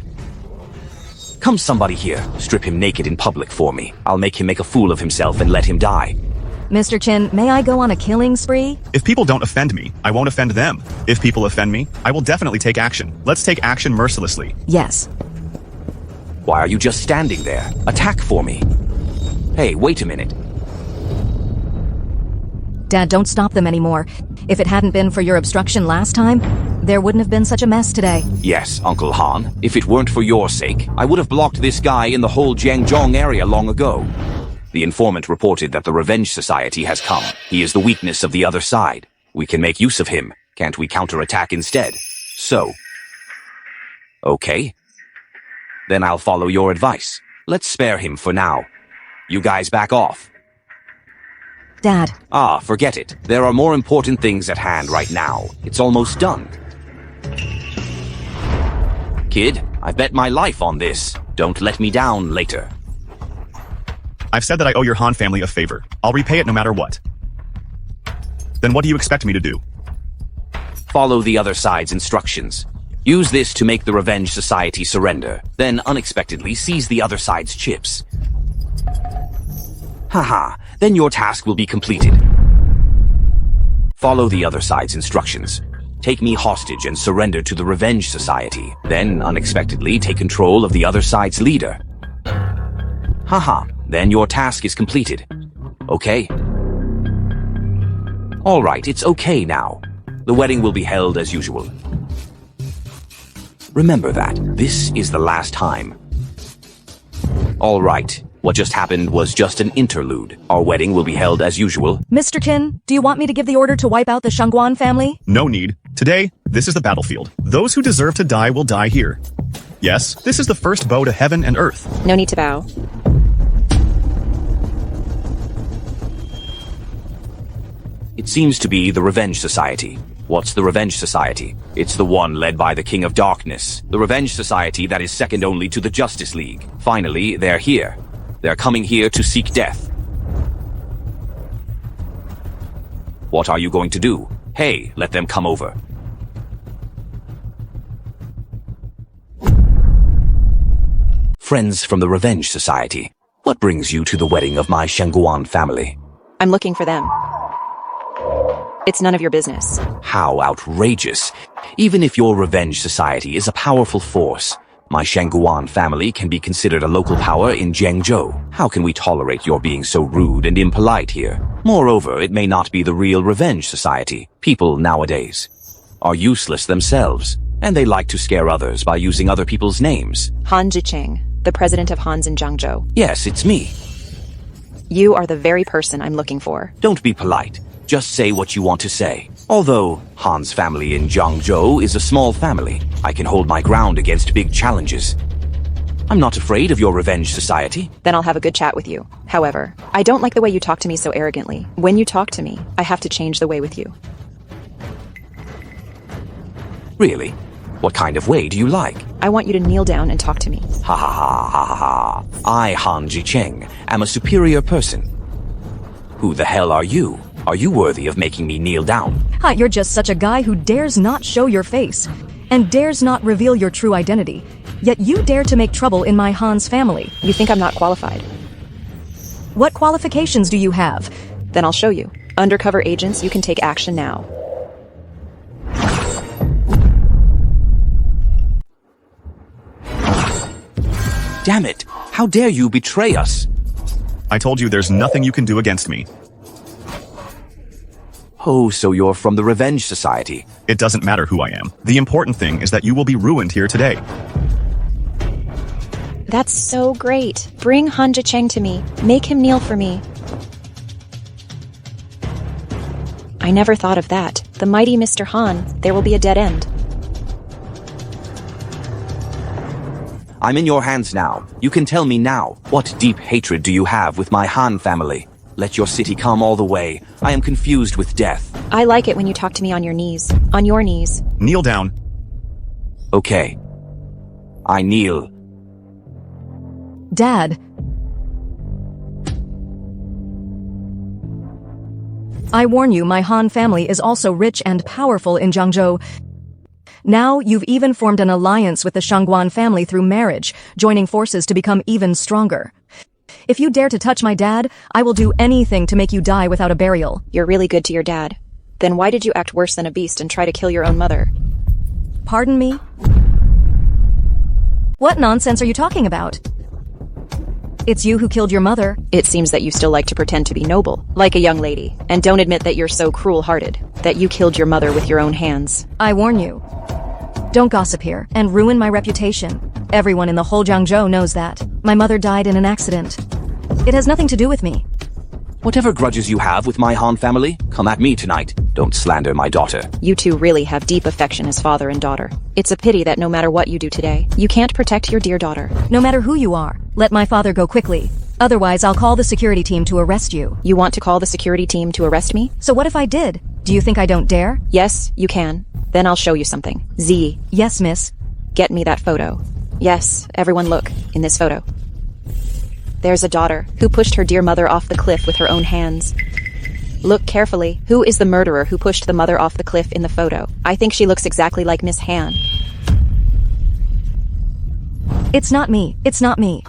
Come somebody here. Strip him naked in public for me. I'll make him make a fool of himself and let him die. Mr. Chin, may I go on a killing spree? If people don't offend me, I won't offend them. If people offend me, I will definitely take action. Let's take action mercilessly. Yes. Why are you just standing there? Attack for me. Hey, wait a minute. Dad, don't stop them anymore. If it hadn't been for your obstruction last time, there wouldn't have been such a mess today. Yes, Uncle Han. If it weren't for your sake, I would have blocked this guy in the whole Jiangzhong area long ago. The informant reported that the Revenge Society has come. He is the weakness of the other side. We can make use of him. Can't we counterattack instead? So. Okay. Then I'll follow your advice. Let's spare him for now. You guys back off. Dad. Ah, forget it. There are more important things at hand right now. It's almost done. Kid, I bet my life on this. Don't let me down later. I've said that I owe your Han family a favor. I'll repay it no matter what. Then what do you expect me to do? Follow the other side's instructions. Use this to make the Revenge Society surrender, then unexpectedly seize the other side's chips. Haha, then your task will be completed. Follow the other side's instructions. Take me hostage and surrender to the Revenge Society, then unexpectedly take control of the other side's leader. Haha, then your task is completed. Okay? Alright, it's okay now. The wedding will be held as usual. Remember that. This is the last time. Alright, what just happened was just an interlude. Our wedding will be held as usual. Mr. Qin, do you want me to give the order to wipe out the Shangguan family? No need. Today, this is the battlefield. Those who deserve to die will die here. Yes, this is the first bow to heaven and earth. No need to bow. It seems to be the Revenge Society. What's the Revenge Society? It's the one led by the King of Darkness. The Revenge Society that is second only to the Justice League. Finally, they're here. They're coming here to seek death. What are you going to do? Hey, let them come over. Friends from the Revenge Society, what brings you to the wedding of my Shangguan family? I'm looking for them. It's none of your business. How outrageous. Even if your Revenge Society is a powerful force, my Shangguan family can be considered a local power in Jiangzhou. How can we tolerate your being so rude and impolite here? Moreover, it may not be the real Revenge Society. People nowadays are useless themselves, and they like to scare others by using other people's names. Han Zhiqing, the president of Han's in Jiangzhou. Yes, it's me. You are the very person I'm looking for. Don't be polite. Just say what you want to say. Although Han's family in Jiangzhou is a small family, I can hold my ground against big challenges. I'm not afraid of your Revenge Society. Then I'll have a good chat with you. However, I don't like the way you talk to me so arrogantly. When you talk to me, I have to change the way with you. Really? What kind of way do you like? I want you to kneel down and talk to me. Ha ha ha ha ha ha. I, Han Ji-cheng, am a superior person. Who the hell are you? Are you worthy of making me kneel down? Hi, you're just such a guy who dares not show your face and dares not reveal your true identity. Yet you dare to make trouble in my Han's family. You think I'm not qualified? What qualifications do you have? Then I'll show you. Undercover agents, you can take action now. Damn it! How dare you betray us? I told you there's nothing you can do against me. Oh, so you're from the Revenge Society. It doesn't matter who I am. The important thing is that you will be ruined here today. That's so great. Bring Han Ji-cheng to me. Make him kneel for me. I never thought of that. The mighty Mr. Han, there will be a dead end. I'm in your hands now. You can tell me now. What deep hatred do you have with my Han family? Let your city come all the way. I am confused with death. I like it when you talk to me on your knees. On your knees. Kneel down. Okay. I kneel. Dad. I warn you, my Han family is also rich and powerful in Jiangzhou. Now you've even formed an alliance with the Shangguan family through marriage, joining forces to become even stronger. If you dare to touch my dad, I will do anything to make you die without a burial. You're really good to your dad. Then why did you act worse than a beast and try to kill your own mother? Pardon me? What nonsense are you talking about? It's you who killed your mother. It seems that you still like to pretend to be noble, like a young lady, and don't admit that you're so cruel-hearted, that you killed your mother with your own hands. I warn you. Don't gossip here and ruin my reputation. Everyone in the whole Jiangzhou knows that. My mother died in an accident. It has nothing to do with me. Whatever grudges you have with my Han family, come at me tonight. Don't slander my daughter. You two really have deep affection as father and daughter. It's a pity that no matter what you do today, you can't protect your dear daughter. No matter who you are, let my father go quickly. Otherwise, I'll call the security team to arrest you. You want to call the security team to arrest me? So what if I did? Do you think I don't dare? Yes, you can. Then I'll show you something. Z, Yes, miss. get me that photo. Yes, everyone look, in this photo. There's a daughter who pushed her dear mother off the cliff with her own hands. Look carefully. Who is the murderer who pushed the mother off the cliff in the photo? I think she looks exactly like Miss Han. It's not me. It's not me.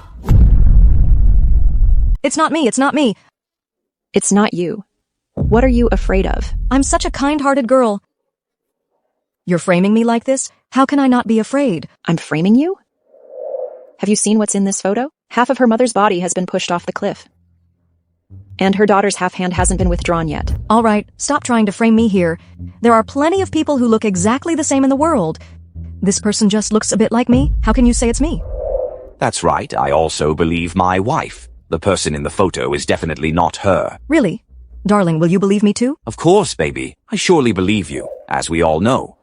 It's not me. It's not me. It's not you. What are you afraid of? I'm such a kind-hearted girl. You're framing me like this? How can I not be afraid? I'm framing you? Have you seen what's in this photo? Half of her mother's body has been pushed off the cliff. And her daughter's half hand hasn't been withdrawn yet. All right, stop trying to frame me here. There are plenty of people who look exactly the same in the world. This person just looks a bit like me. How can you say it's me? That's right, I also believe my wife. The person in the photo is definitely not her. Really? Darling, will you believe me too? Of course, baby. I surely believe you, as we all know.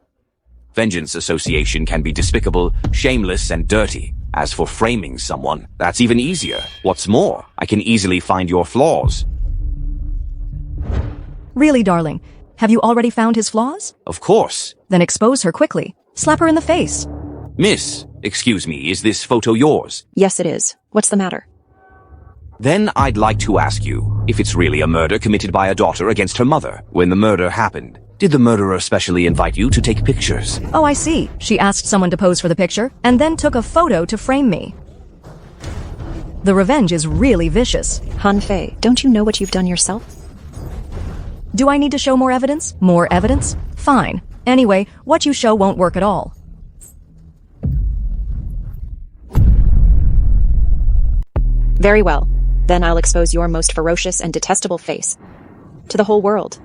Vengeance Association can be despicable, shameless, and dirty. As for framing someone, that's even easier. What's more, I can easily find your flaws. Really, darling? Have you already found his flaws? Of course. Then expose her quickly. Slap her in the face. Miss, excuse me, is this photo yours? Yes, it is. What's the matter? Then I'd like to ask you if it's really a murder committed by a daughter against her mother. When the murder happened, did the murderer specially invite you to take pictures? Oh, I see. She asked someone to pose for the picture and then took a photo to frame me. The revenge is really vicious. Han Fei, don't you know what you've done yourself? Do I need to show more evidence? More evidence? Fine. Anyway, what you show won't work at all. Very well. Then I'll expose your most ferocious and detestable face to the whole world.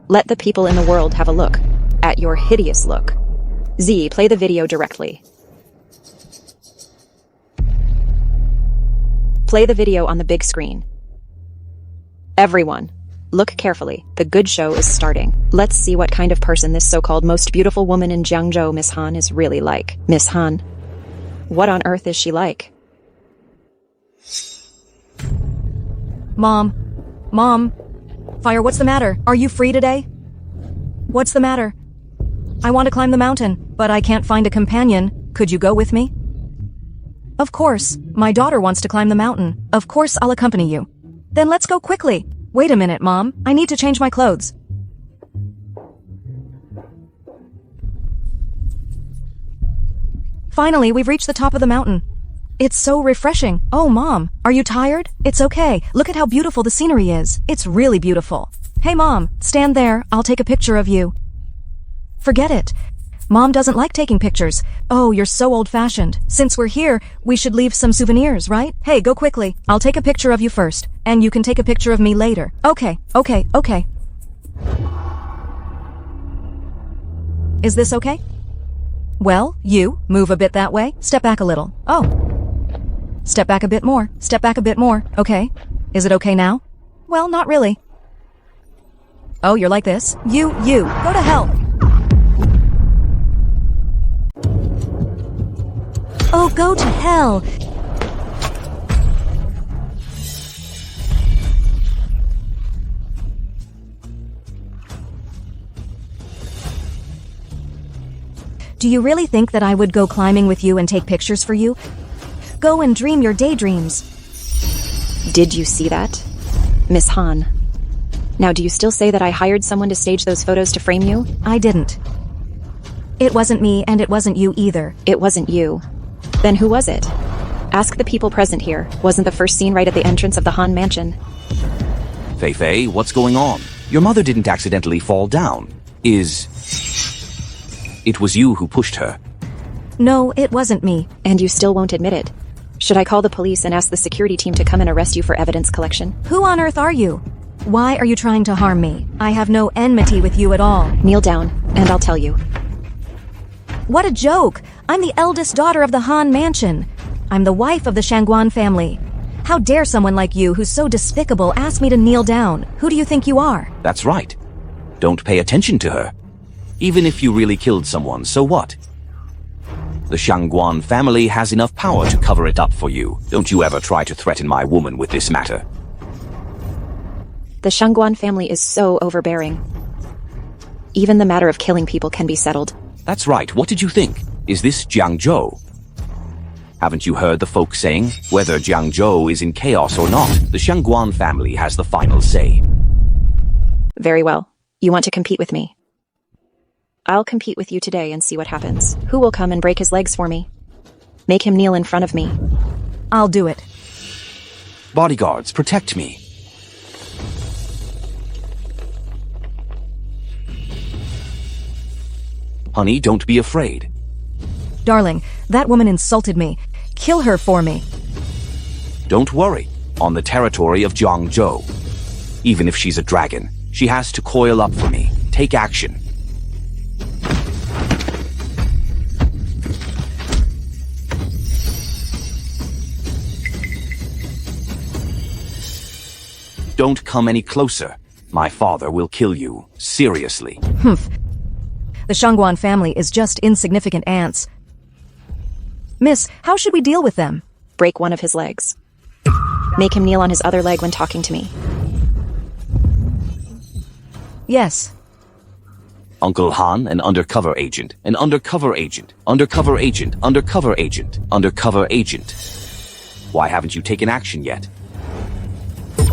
Let the people in the world have a look at your hideous look. Z, play the video directly. Play the video on the big screen. Everyone, look carefully. The good show is starting. Let's see what kind of person this so-called most beautiful woman in Jiangzhou, Miss Han, is really like. Miss Han, what on earth is she like? Mom. Mom. Fire, what's the matter? Are you free today? What's the matter? I want to climb the mountain, but I can't find a companion. Could you go with me? Of course. My daughter wants to climb the mountain. Of course I'll accompany you. Then let's go quickly. Wait a minute, Mom. I need to change my clothes. Finally, we've reached the top of the mountain. It's so refreshing. Oh, Mom, are you tired? It's okay. Look at how beautiful the scenery is. It's really beautiful. Hey, Mom, stand there. I'll take a picture of you. Forget it. Mom doesn't like taking pictures. Oh, you're so old-fashioned. Since we're here, we should leave some souvenirs, right? Hey, go quickly. I'll take a picture of you first, and you can take a picture of me later. Okay. Is this okay? Well, you, move a bit that way. Step back a little. Oh. Step back a bit more. Step back a bit more. Okay. Is it okay now? Well, not really. Oh, you're like this? You, go to hell. Oh, go to hell. Do you really think that I would go climbing with you and take pictures for you? Go and dream your daydreams. Did you see that? Miss Han. Now, do you still say that I hired someone to stage those photos to frame you? I didn't. It wasn't me, and it wasn't you either. It wasn't you. Then who was it? Ask the people present here. Wasn't the first scene right at the entrance of the Han mansion? Fei Fei, what's going on? Your mother didn't accidentally fall down. It was you who pushed her. No, it wasn't me. And you still won't admit it. Should I call the police and ask the security team to come and arrest you for evidence collection? Who on earth are you? Why are you trying to harm me? I have no enmity with you at all. Kneel down, and I'll tell you. What a joke! I'm the eldest daughter of the Han mansion. I'm the wife of the Shangguan family. How dare someone like you, who's so despicable, ask me to kneel down? Who do you think you are? That's right. Don't pay attention to her. Even if you really killed someone, so what? The Shangguan family has enough power to cover it up for you. Don't you ever try to threaten my woman with this matter. The Shangguan family is so overbearing. Even the matter of killing people can be settled. That's right. What did you think? Is this Jiangzhou? Haven't you heard the folk saying, whether Jiangzhou is in chaos or not, the Shangguan family has the final say. Very well. You want to compete with me? I'll compete with you today and see what happens. Who will come and break his legs for me? Make him kneel in front of me. I'll do it. Bodyguards, protect me. Honey, don't be afraid. Darling, that woman insulted me. Kill her for me. Don't worry. On the territory of Jiangzhou. Even if she's a dragon, she has to coil up for me. Take action. Don't come any closer. My father will kill you. Seriously. Humph. The Shangguan family is just insignificant ants. Miss, how should we deal with them? Break one of his legs. Make him kneel on his other leg when talking to me. Yes. Uncle Han, an undercover agent. An undercover agent. Undercover agent. Undercover agent. Undercover agent. Why haven't you taken action yet?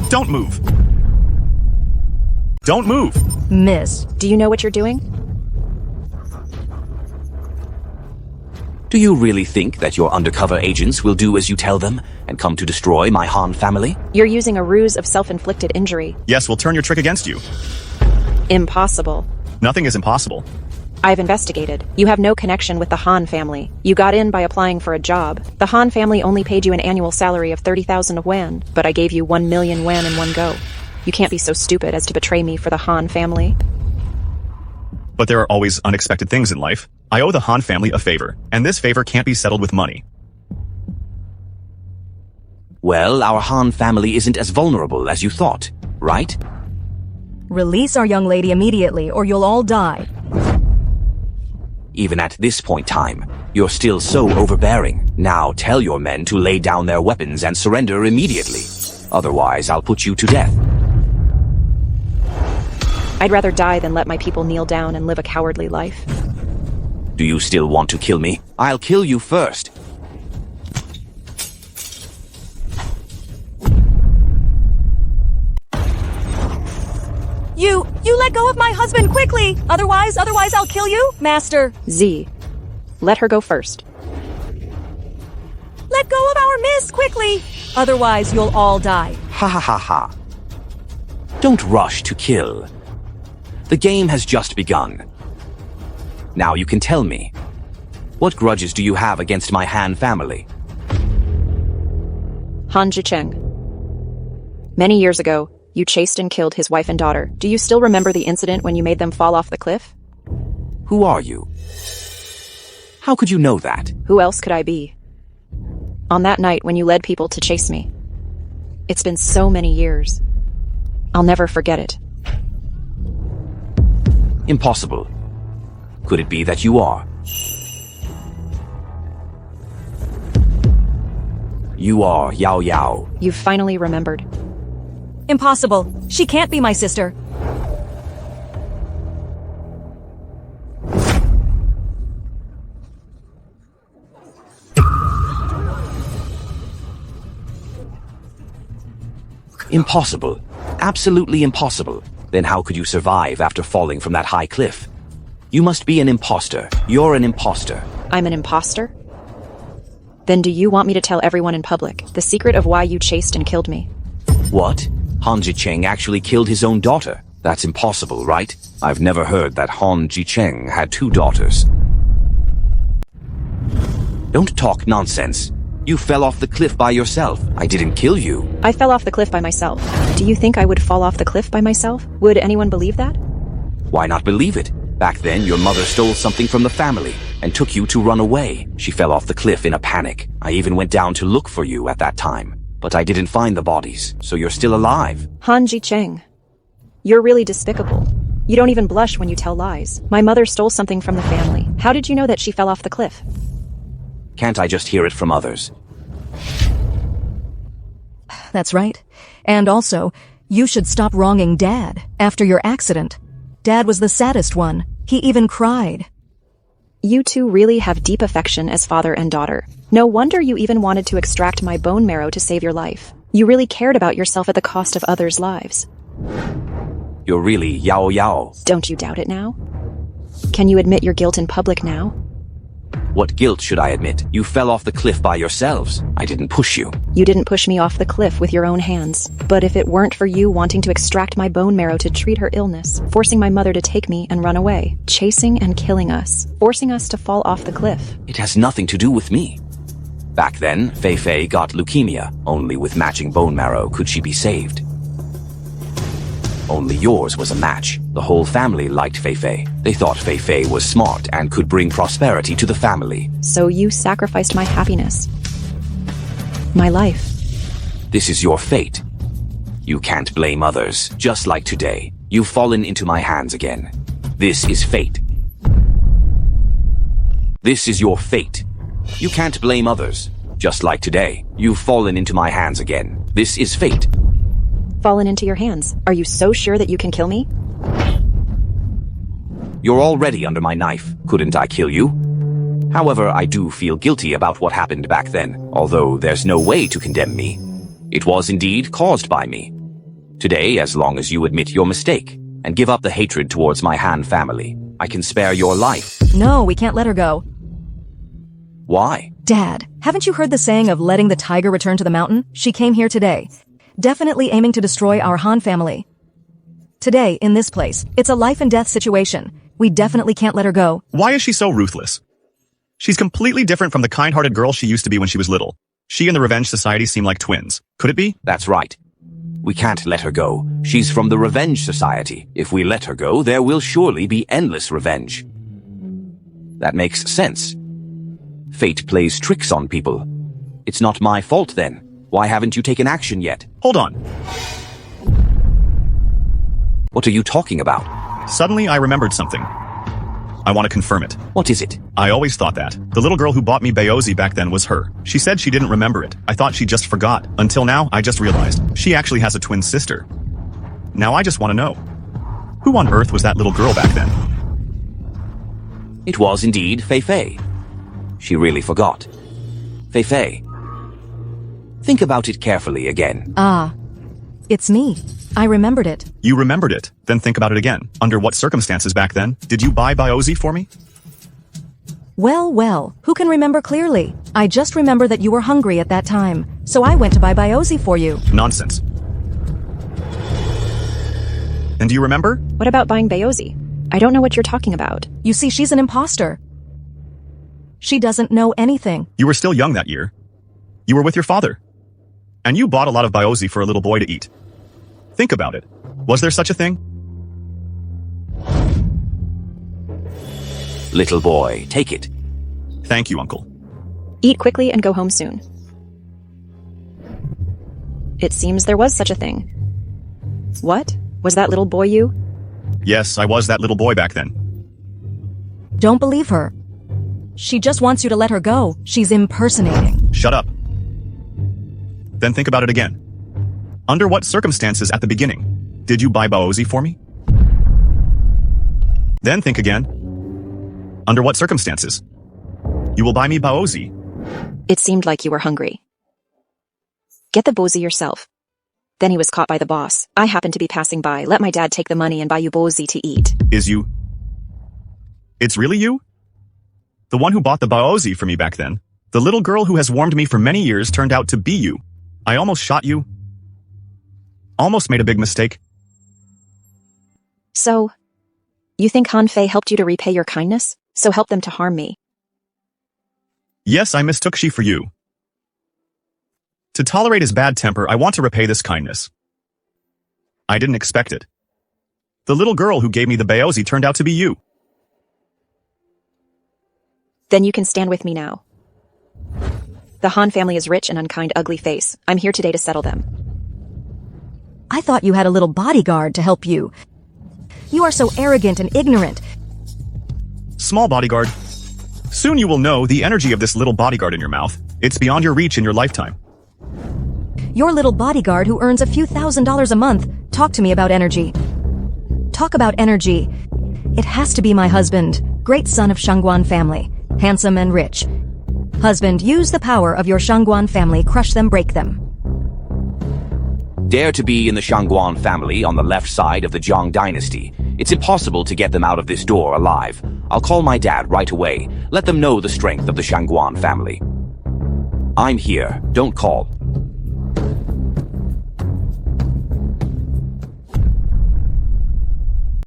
Don't move. Don't move. Miss. Do you know what you're doing? Do you really think that your undercover agents will do as you tell them and come to destroy my Han family? You're using a ruse of self-inflicted injury. Yes, we'll turn your trick against you. Impossible. Nothing is impossible. I've investigated. You have no connection with the Han family. You got in by applying for a job. The Han family only paid you an annual salary of 30,000 yuan, but I gave you 1 million yuan in one go. You can't be so stupid as to betray me for the Han family. But there are always unexpected things in life. I owe the Han family a favor, and this favor can't be settled with money. Well, our Han family isn't as vulnerable as you thought, right? Release our young lady immediately, or you'll all die. Even at this point time, you're still so overbearing. Now tell your men to lay down their weapons and surrender immediately. Otherwise, I'll put you to death. I'd rather die than let my people kneel down and live a cowardly life. Do you still want to kill me? I'll kill you first. You let go of my husband quickly! Otherwise I'll kill you, Master! Z, let her go first. Let go of our miss quickly! Otherwise you'll all die. Ha ha ha ha. Don't rush to kill. The game has just begun. Now you can tell me. What grudges do you have against my Han family? Han Jicheng. Many years ago, you chased and killed his wife and daughter. Do you still remember the incident when you made them fall off the cliff? Who are you? How could you know that? Who else could I be? On that night when you led people to chase me. It's been so many years. I'll never forget it. Impossible. Could it be that you are? You are Yao Yao. You've finally remembered. Impossible. She can't be my sister. Impossible. Absolutely impossible. Then how could you survive after falling from that high cliff? You must be an imposter. You're an imposter. I'm an imposter? Then do you want me to tell everyone in public the secret of why you chased and killed me? What? Han Jicheng actually killed his own daughter? That's impossible, right? I've never heard that Han Jicheng had 2 daughters. Don't talk nonsense. You fell off the cliff by yourself. I didn't kill you. I fell off the cliff by myself. Do you think I would fall off the cliff by myself? Would anyone believe that? Why not believe it? Back then, your mother stole something from the family and took you to run away. She fell off the cliff in a panic. I even went down to look for you at that time. But I didn't find the bodies, so you're still alive. Han Jicheng. You're really despicable. You don't even blush when you tell lies. My mother stole something from the family. How did you know that she fell off the cliff? Can't I just hear it from others? That's right. And also, you should stop wronging Dad after your accident. Dad was the saddest one. He even cried. You two really have deep affection as father and daughter. No wonder you even wanted to extract my bone marrow to save your life. You really cared about yourself at the cost of others' lives. You're really Yao Yao. Don't you doubt it now? Can you admit your guilt in public now? What guilt should I admit? You fell off the cliff by yourselves. I didn't push you. You didn't push me off the cliff with your own hands. But if it weren't for you wanting to extract my bone marrow to treat her illness, forcing my mother to take me and run away, chasing and killing us, forcing us to fall off the cliff. It has nothing to do with me. Back then, Fei Fei got leukemia. Only with matching bone marrow could she be saved. Only yours was a match. The whole family liked Fei Fei. They thought Fei Fei was smart and could bring prosperity to the family. So you sacrificed my happiness. My life. This is your fate. You can't blame others. Just like today, you've fallen into my hands again. This is fate. This is your fate. You can't blame others. Just like today, you've fallen into my hands again. This is fate. Fallen into your hands. Are you so sure that you can kill me? You're already under my knife. Couldn't I kill you? However, I do feel guilty about what happened back then, although there's no way to condemn me. It was indeed caused by me. Today, as long as you admit your mistake and give up the hatred towards my Han family, I can spare your life. No, we can't let her go. Why? Dad, haven't you heard the saying of letting the tiger return to the mountain? She came here today. Definitely aiming to destroy our Han family. Today, in this place, it's a life and death situation. We definitely can't let her go. Why is she so ruthless? She's completely different from the kind-hearted girl she used to be when she was little. She and the Revenge Society seem like twins. Could it be? That's right. We can't let her go. She's from the Revenge Society. If we let her go, there will surely be endless revenge. That makes sense. Fate plays tricks on people. It's not my fault then. Why haven't you taken action yet? Hold on. What are you talking about? Suddenly I remembered something. I want to confirm it. What is it? I always thought that. The little girl who bought me Baozi back then was her. She said she didn't remember it. I thought she just forgot. Until now, I just realized. She actually has a twin sister. Now I just want to know. Who on earth was that little girl back then? It was indeed Fei Fei. She really forgot. Fei Fei. Think about it carefully again. Ah, it's me. I remembered it. You remembered it. Then think about it again. Under what circumstances back then? Did you buy Baozi for me? Well, who can remember clearly? I just remember that you were hungry at that time, so I went to buy Baozi for you. Nonsense. And do you remember? What about buying Baozi? I don't know what you're talking about. You see, she's an imposter. She doesn't know anything. You were still young that year. You were with your father. And you bought a lot of Baozi for a little boy to eat. Think about it. Was there such a thing? Little boy, take it. Thank you, Uncle. Eat quickly and go home soon. It seems there was such a thing. What? Was that little boy you? Yes, I was that little boy back then. Don't believe her. She just wants you to let her go. She's impersonating. Shut up. Then think about it again. Under what circumstances at the beginning did you buy Baozi for me? Then think again. Under what circumstances? You will buy me Baozi. It seemed like you were hungry. Get the Baozi yourself. Then he was caught by the boss. I happened to be passing by. Let my dad take the money and buy you Baozi to eat. Is you? It's really you? The one who bought the Baozi for me back then. The little girl who has warmed me for many years turned out to be you. I almost shot you. Almost made a big mistake. So, you think Han Fei helped you to repay your kindness? So help them to harm me. Yes, I mistook she for you. To tolerate his bad temper, I want to repay this kindness. I didn't expect it. The little girl who gave me the Baozi turned out to be you. Then you can stand with me now. The Han family is rich and unkind, ugly face. I'm here today to settle them. I thought you had a little bodyguard to help you. You are so arrogant and ignorant. Small bodyguard. Soon you will know the energy of this little bodyguard in your mouth. It's beyond your reach in your lifetime. Your little bodyguard who earns a few $1,000s a month. Talk to me about energy. Talk about energy. It has to be my husband, great son of Shangguan family, handsome and rich. Husband, use the power of your Shangguan family, crush them, break them. Dare to be in the Shangguan family on the left side of the Zhang dynasty. It's impossible to get them out of this door alive. I'll call my dad right away. Let them know the strength of the Shangguan family. I'm here. Don't call.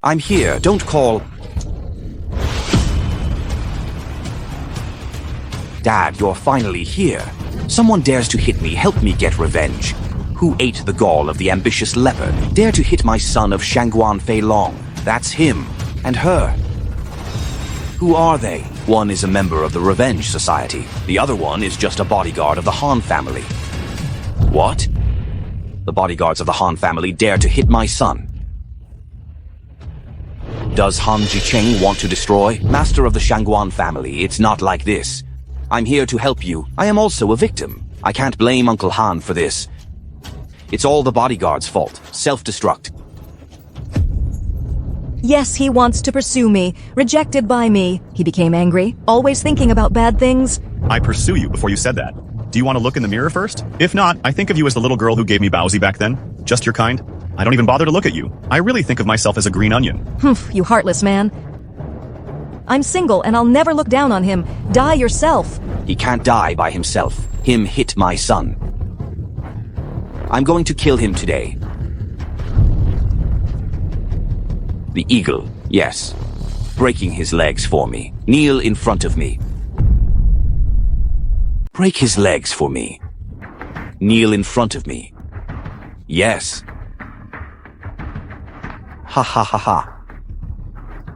I'm here. Don't call. Dad, you're finally here. Someone dares to hit me. Help me get revenge. Who ate the gall of the ambitious leopard? Dare to hit my son of Shangguan Fei Long. That's him. And her. Who are they? One is a member of the Revenge Society. The other one is just a bodyguard of the Han family. What? The bodyguards of the Han family dare to hit my son. Does Han Jicheng want to destroy? Master of the Shangguan family, it's not like this. I'm here to help you. I am also a victim. I can't blame Uncle Han for this. It's all the bodyguard's fault. Self-destruct. Yes, he wants to pursue me. Rejected by me. He became angry, always thinking about bad things. I pursue you before you said that. Do you want to look in the mirror first? If not, I think of you as the little girl who gave me Baozi back then. Just your kind. I don't even bother to look at you. I really think of myself as a green onion. Humph, you heartless man. I'm single and I'll never look down on him. Die yourself. He can't die by himself. Him hit my son. I'm going to kill him today. The eagle, yes. Breaking his legs for me. Kneel in front of me. Break his legs for me. Kneel in front of me. Yes. Ha ha ha ha.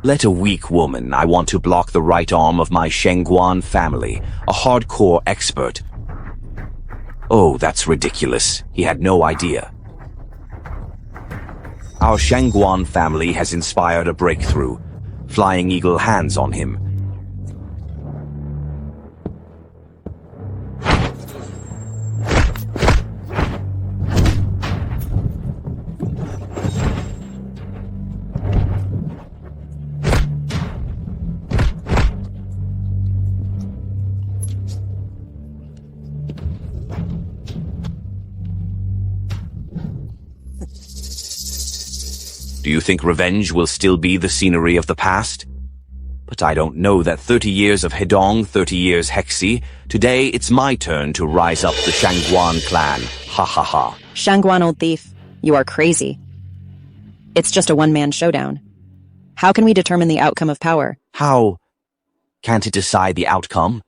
Let a weak woman. I want to block the right arm of my Shangguan family, a hardcore expert. Oh, that's ridiculous. He had no idea. Our Shangguan family has inspired a breakthrough. Flying Eagle hands on him. Do you think revenge will still be the scenery of the past? But I don't know that 30 years of Hedong, 30 years Hexi. Today it's my turn to rise up the Shangguan clan. Ha ha ha. Shangguan, old thief, you are crazy. It's just a one-man showdown. How can we determine the outcome of power? How? Can't it decide the outcome?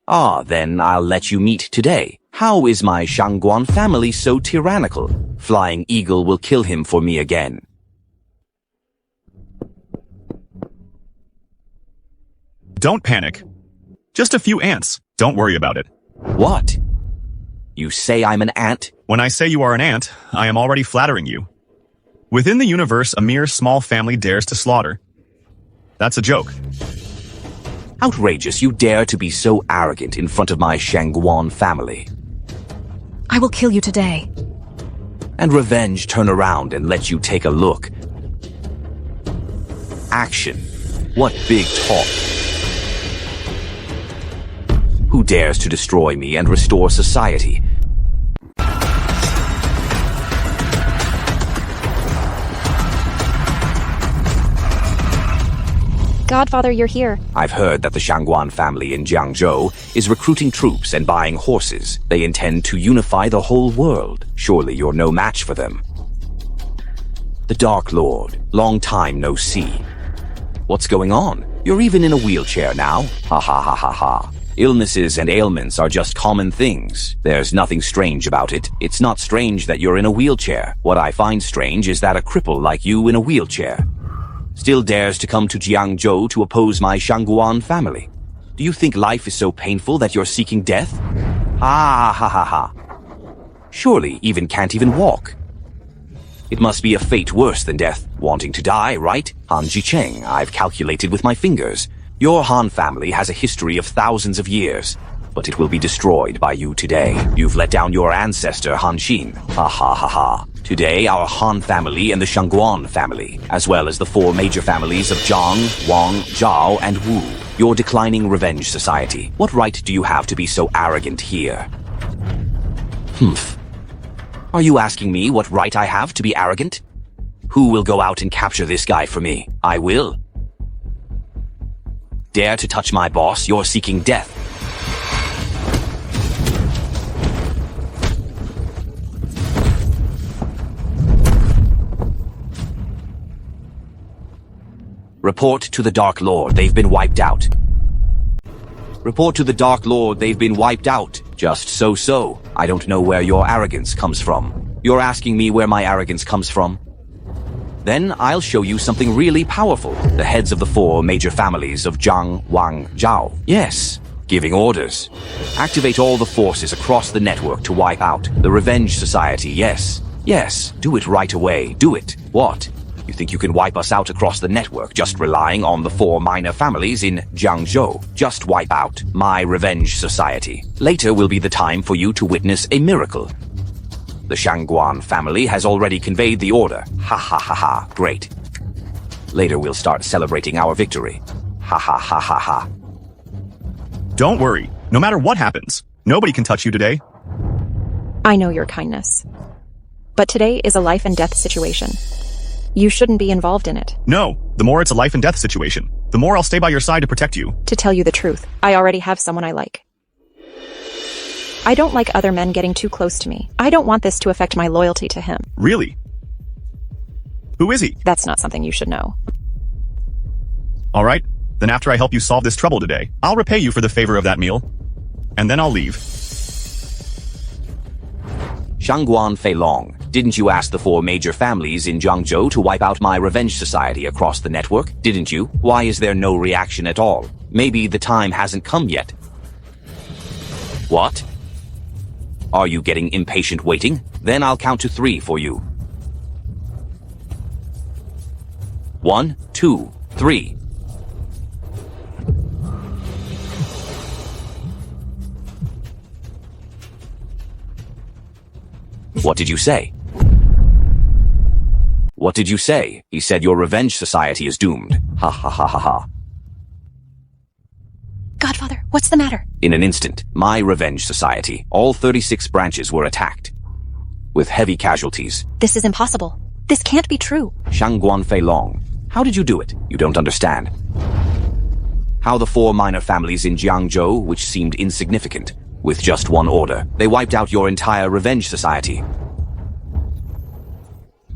Ah, then I'll let you meet today. How is my Shangguan family so tyrannical? Flying Eagle will kill him for me again. Don't panic. Just a few ants. Don't worry about it. What? You say I'm an ant? When I say you are an ant, I am already flattering you. Within the universe, a mere small family dares to slaughter. That's a joke. Outrageous, you dare to be so arrogant in front of my Shangguan family. I will kill you today. And revenge turn around and let you take a look. Action. What big talk. Who dares to destroy me and restore society? Godfather, you're here. I've heard that the Shangguan family in Jiangzhou is recruiting troops and buying horses. They intend to unify the whole world. Surely you're no match for them. The Dark Lord, long time no see. What's going on? You're even in a wheelchair now. Ha ha ha ha ha. Illnesses and ailments are just common things. There's nothing strange about it. It's not strange that you're in a wheelchair. What I find strange is that a cripple like you in a wheelchair still dares to come to Jiangzhou to oppose my Shangguan family. Do you think life is so painful that you're seeking death? Ah ha ha ha. Surely even can't even walk. It must be a fate worse than death. Wanting to die, right? Han Jicheng, I've calculated with my fingers. Your Han family has a history of thousands of years, but it will be destroyed by you today. You've let down your ancestor, Han Xin. Ha ha ha ha. Today, our Han family and the Shangguan family, as well as the four major families of Zhang, Wang, Zhao, and Wu, your declining revenge society. What right do you have to be so arrogant here? Humph. Are you asking me what right I have to be arrogant? Who will go out and capture this guy for me? I will. Dare to touch my boss, you're seeking death. Report to the Dark Lord, they've been wiped out. Report to the Dark Lord, they've been wiped out. Just so. I don't know where your arrogance comes from. You're asking me where my arrogance comes from? Then I'll show you something really powerful. The heads of the four major families of Zhang, Wang, Zhao. Yes, giving orders. Activate all the forces across the network to wipe out the Revenge Society, yes. Yes, do it right away, do it. What? You think you can wipe us out across the network just relying on the four minor families in Jiangzhou? Just wipe out my Revenge Society. Later will be the time for you to witness a miracle. The Shangguan family has already conveyed the order. Ha ha ha ha, great. Later we'll start celebrating our victory. Ha ha ha ha ha. Don't worry. No matter what happens, nobody can touch you today. I know your kindness. But today is a life and death situation. You shouldn't be involved in it. No, the more it's a life and death situation, the more I'll stay by your side to protect you. To tell you the truth, I already have someone I like. I don't like other men getting too close to me. I don't want this to affect my loyalty to him. Really? Who is he? That's not something you should know. All right, then after I help you solve this trouble today, I'll repay you for the favor of that meal. And then I'll leave. Shangguan Feilong, didn't you ask the four major families in Jiangzhou to wipe out my Revenge Society across the network? Didn't you? Why is there no reaction at all? Maybe the time hasn't come yet. What? Are you getting impatient waiting? Then I'll count to 3 for you. 1, 2, 3. What did you say? What did you say? He said your revenge society is doomed. Ha ha ha ha ha. Godfather, what's the matter? In an instant, my revenge society, all 36 branches were attacked. With heavy casualties. This is impossible. This can't be true. Shangguan Feilong, how did you do it? You don't understand. How the 4 minor families in Jiangzhou, which seemed insignificant, with just one order, they wiped out your entire revenge society.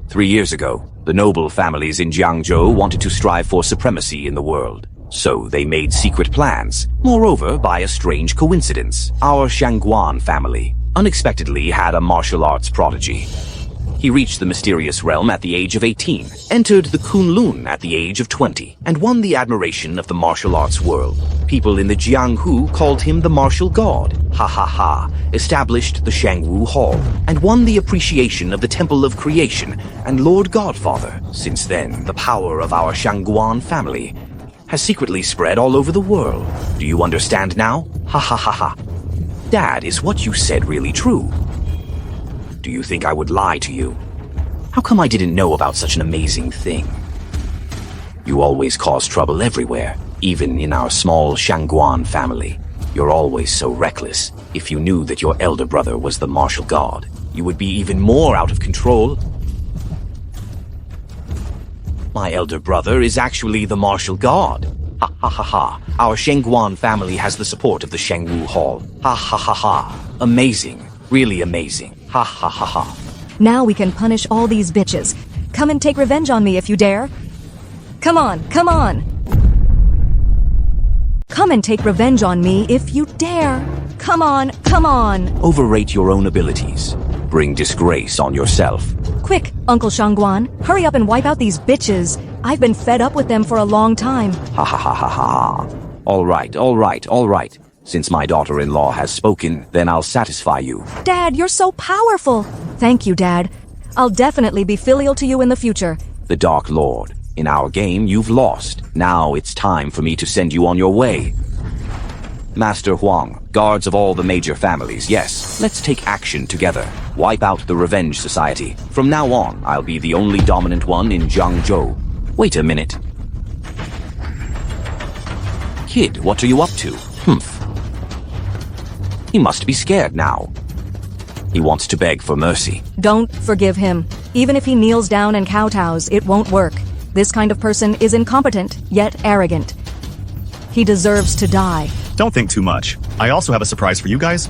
3 years ago, the noble families in Jiangzhou wanted to strive for supremacy in the world. So they made secret plans. Moreover, by a strange coincidence, our Shangguan family unexpectedly had a martial arts prodigy. He reached the mysterious realm at the age of 18, entered the Kunlun at the age of 20, and won the admiration of the martial arts world. People in the Jianghu called him the martial god. Ha ha ha. Established the Shangwu Hall, and won the appreciation of the Temple of Creation and Lord Godfather. Since then, the power of our Shangguan family has secretly spread all over the world. Do you understand now? Ha ha ha ha. Dad, is what you said really true? Do you think I would lie to you? How come I didn't know about such an amazing thing? You always cause trouble everywhere, even in our small Shangguan family. You're always so reckless. If you knew that your elder brother was the martial god, you would be even more out of control. My elder brother is actually the martial god. Ha ha ha ha. Our Shangguan family has the support of the Shangwu Hall. Ha ha ha ha. Amazing. Really amazing. Ha ha ha ha. Now we can punish all these bitches. Come and take revenge on me if you dare. Come on, come on. Come and take revenge on me if you dare. Come on, come on. Overrate your own abilities. Bring disgrace on yourself. Quick, Uncle Shangguan, hurry up and wipe out these bitches. I've been fed up with them for a long time. Ha ha ha ha ha. All right, all right, all right. Since my daughter-in-law has spoken, then I'll satisfy you. Dad, you're so powerful. Thank you, Dad. I'll definitely be filial to you in the future. The Dark Lord. In our game, you've lost. Now it's time for me to send you on your way. Master Huang, guards of all the major families, yes, let's take action together. Wipe out the Revenge Society. From now on, I'll be the only dominant one in Jiangzhou. Wait a minute. Kid, what are you up to? Humph. He must be scared now. He wants to beg for mercy. Don't forgive him. Even if he kneels down and kowtows, it won't work. This kind of person is incompetent, yet arrogant. He deserves to die. Don't think too much. I also have a surprise for you guys.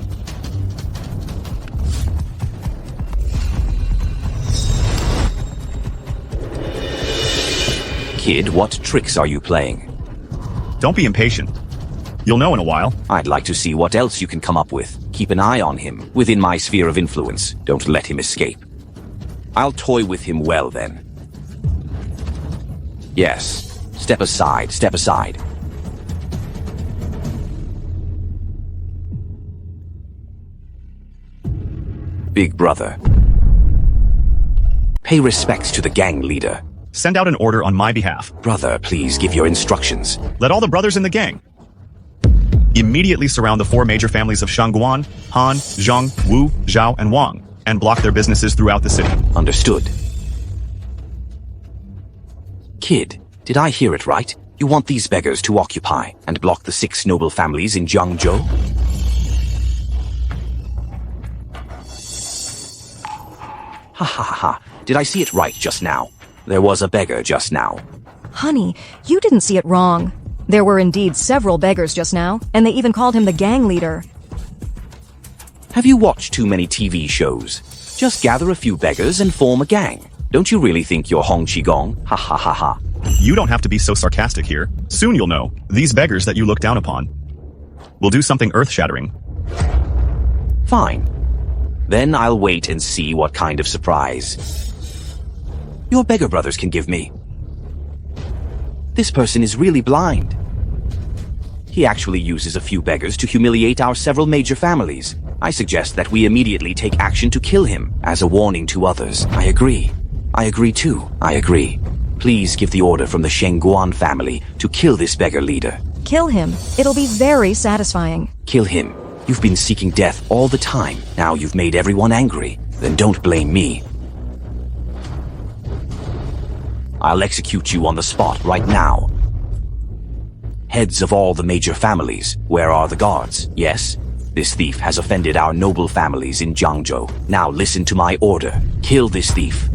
Kid, what tricks are you playing? Don't be impatient. You'll know in a while. I'd like to see what else you can come up with. Keep an eye on him, within my sphere of influence. Don't let him escape. I'll toy with him well then. Yes. Step aside, step aside. Big brother. Pay respects to the gang leader. Send out an order on my behalf. Brother, please give your instructions. Let all the brothers in the gang immediately surround the 4 major families of Shangguan, Han, Zhang, Wu, Zhao, and Wang, and block their businesses throughout the city. Understood. Kid, did I hear it right? You want these beggars to occupy and block the 6 noble families in Jiangzhou? Ha ha ha ha. Did I see it right just now? There was a beggar just now. Honey, you didn't see it wrong. There were indeed several beggars just now, and they even called him the gang leader. Have you watched too many TV shows? Just gather a few beggars and form a gang. Don't you really think you're Hong Qigong? Ha ha ha ha. You don't have to be so sarcastic here. Soon you'll know. These beggars that you look down upon will do something earth-shattering. Fine. Then I'll wait and see what kind of surprise your beggar brothers can give me. This person is really blind. He actually uses a few beggars to humiliate our several major families. I suggest that we immediately take action to kill him as a warning to others. I agree. I agree too. I agree. Please give the order from the Shengguan family to kill this beggar leader. Kill him. It'll be very satisfying. Kill him. You've been seeking death all the time. Now you've made everyone angry. Then don't blame me. I'll execute you on the spot right now. Heads of all the major families, where are the guards? Yes? This thief has offended our noble families in Jiangzhou. Now listen to my order. Kill this thief.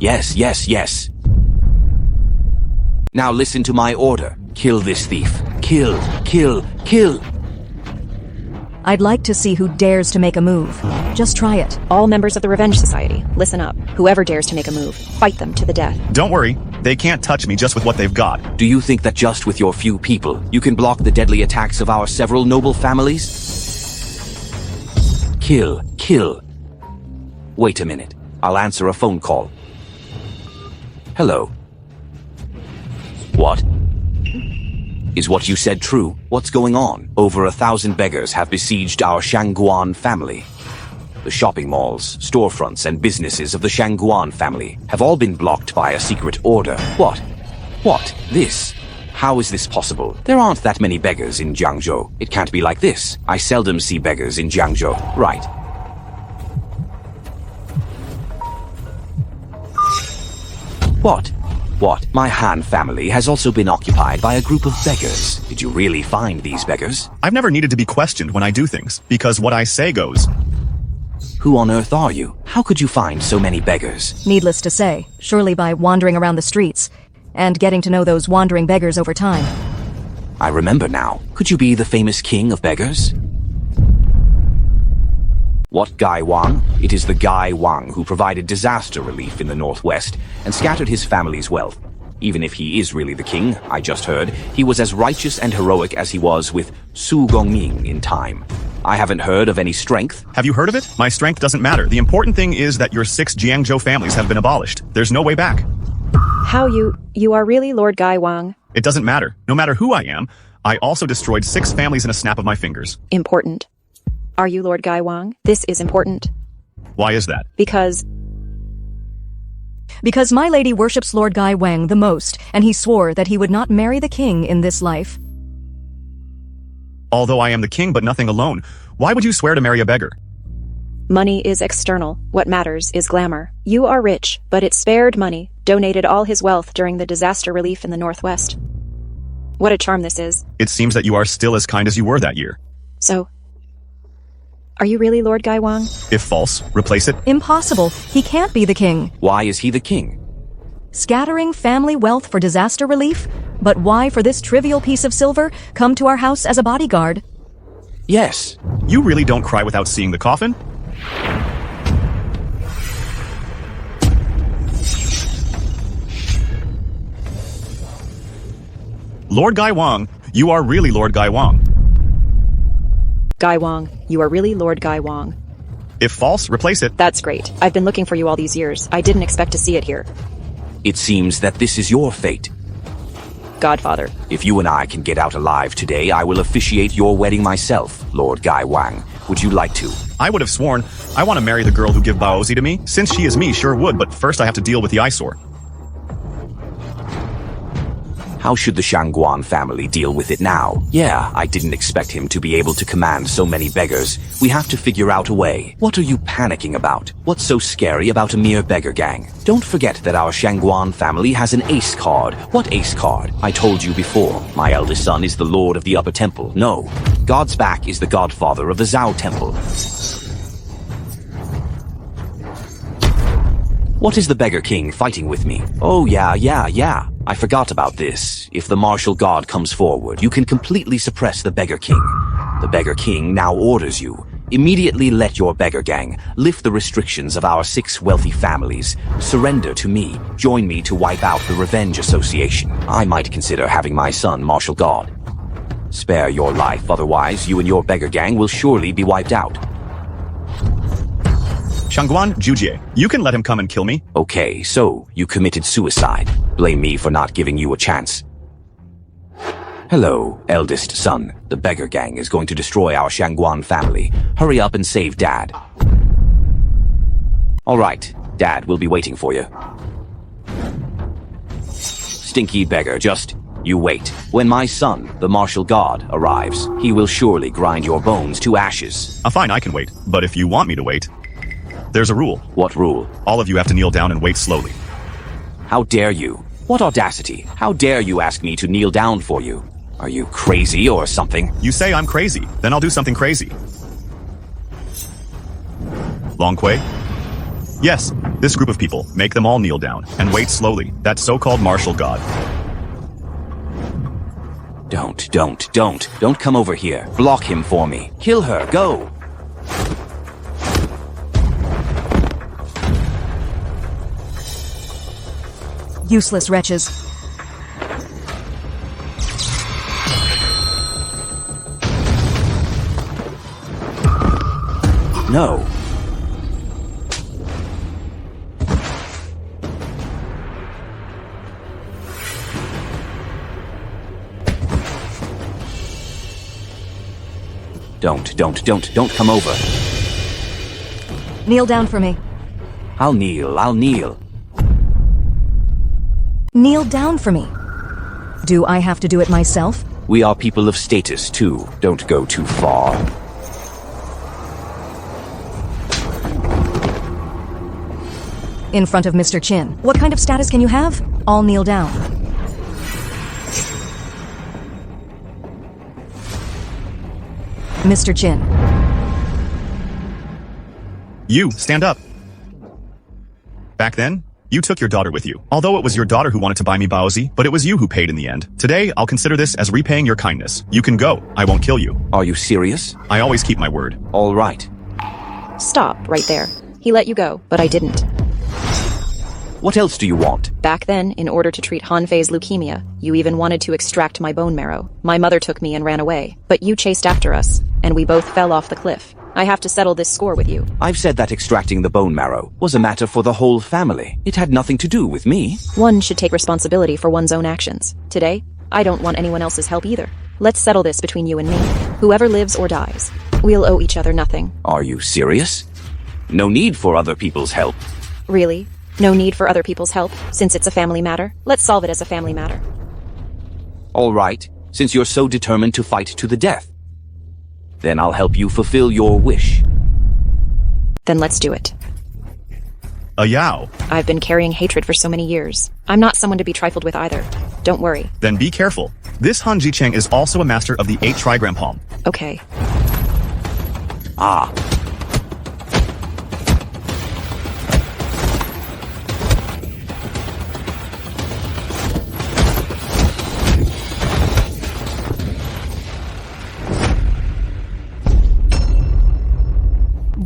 Yes, yes, yes. Now listen to my order. Kill this thief. Kill, kill, kill. I'd like to see who dares to make a move. Just try it. All members of the Revenge Society, listen up. Whoever dares to make a move, fight them to the death. Don't worry, they can't touch me just with what they've got. Do you think that just with your few people, you can block the deadly attacks of our several noble families? Kill, kill. Wait a minute. I'll answer a phone call. Hello. What? Is what you said true? What's going on? Over 1,000 beggars have besieged our Shangguan family. The shopping malls, storefronts, and businesses of the Shangguan family have all been blocked by a secret order. What? What? This? How is this possible? There aren't that many beggars in Jiangzhou. It can't be like this. I seldom see beggars in Jiangzhou. Right. What? What? My Han family has also been occupied by a group of beggars. Did you really find these beggars? I've never needed to be questioned when I do things, because what I say goes. Who on earth are you? How could you find so many beggars? Needless to say, surely by wandering around the streets and getting to know those wandering beggars over time. I remember now. Could you be the famous king of beggars? What Gai Wang? It is the Gai Wang who provided disaster relief in the Northwest and scattered his family's wealth. Even if he is really the king, I just heard, he was as righteous and heroic as he was with Su Gongming in time. I haven't heard of any strength. Have you heard of it? My strength doesn't matter. The important thing is that your 6 Jiangzhou families have been abolished. There's no way back. How you are really Lord Gai Wang? It doesn't matter. No matter who I am, I also destroyed 6 families in a snap of my fingers. Important. Are you Lord Gai Wang? This is important. Why is that? Because my lady worships Lord Gai Wang the most, and he swore that he would not marry the king in this life. Although I am the king but nothing alone, why would you swear to marry a beggar? money is external. What matters is glamour. You are rich, but it spared money, donated all his wealth during the disaster relief in the Northwest. What a charm this is. It seems that you are still as kind as you were that year. So, are you really Lord Gai Wang? If false, replace it. Impossible. He can't be the king. Why is he the king? Scattering family wealth for disaster relief? But why, for this trivial piece of silver, come to our house as a bodyguard? Yes. You really don't cry without seeing the coffin? Lord Gai Wang, you are really Lord Gai Wang. Gai Wang, you are really Lord Gai Wang. If false, replace it. That's great. I've been looking for you all these years. I didn't expect to see it here. It seems that this is your fate. Godfather. If you and I can get out alive today, I will officiate your wedding myself, Lord Gai Wang. Would you like to? I would have sworn I want to marry the girl who gave Baozi to me. Since she is me, sure would, but first I have to deal with the eyesore. How should the Shangguan family deal with it now? Yeah, I didn't expect him to be able to command so many beggars. We have to figure out a way. What are you panicking about? What's so scary about a mere beggar gang? Don't forget that our Shangguan family has an ace card. What ace card? I told you before. My eldest son is the lord of the Upper Temple. No, God's back is the godfather of the Zhao Temple. What is the beggar king fighting with me? Oh yeah. I forgot about this. If the martial god comes forward, you can completely suppress the beggar king. The beggar king now orders you. Immediately let your beggar gang lift the restrictions of our 6 wealthy families. Surrender to me. Join me to wipe out the Revenge Association. I might consider having my son martial god. Spare your life, otherwise you and your beggar gang will surely be wiped out. Shangguan Jujie, you can let him come and kill me. Okay, so you committed suicide. Blame me for not giving you a chance. Hello, eldest son. The beggar gang is going to destroy our Shangguan family. Hurry up and save Dad. All right, Dad will be waiting for you. stinky beggar, just you wait. When my son, the martial god, arrives, he will surely grind your bones to ashes. Fine, I can wait. But if you want me to wait, there's a rule. What rule? All of you have to kneel down and wait slowly. How dare you? What audacity? How dare you ask me to kneel down for you? Are you crazy or something? You say I'm crazy, then I'll do something crazy. Long Quay? Yes, this group of people, make them all kneel down and wait slowly. That so-called martial god. Don't come over here. Block him for me. Kill her, go! Useless wretches. No. Don't come over. Kneel down for me. I'll kneel. Kneel down for me. Do I have to do it myself? We are people of status, too. Don't go too far. In front of Mr. Chin. What kind of status can you have? I'll kneel down. Mr. Chin. You, stand up. Back then, you took your daughter with you. Although it was your daughter who wanted to buy me Baozi, but it was you who paid in the end. Today, I'll consider this as repaying your kindness. You can go. I won't kill you. Are you serious? I always keep my word. All right. Stop right there. He let you go, but I didn't. What else do you want? Back then, in order to treat Hanfei's leukemia, you even wanted to extract my bone marrow. My mother took me and ran away, but you chased after us, and we both fell off the cliff. I have to settle this score with you. I've said that extracting the bone marrow was a matter for the whole family. It had nothing to do with me. One should take responsibility for one's own actions. Today, I don't want anyone else's help either. Let's settle this between you and me. Whoever lives or dies, we'll owe each other nothing. Are you serious? No need for other people's help. Really? No need for other people's help, since it's a family matter? Let's solve it as a family matter. All right, since you're so determined to fight to the death. Then I'll help you fulfill your wish. Then let's do it. A Yao. I've been carrying hatred for so many years. I'm not someone to be trifled with either. Don't worry. Then be careful. This Han Jicheng is also a master of the 8 trigram palm. Okay. Ah.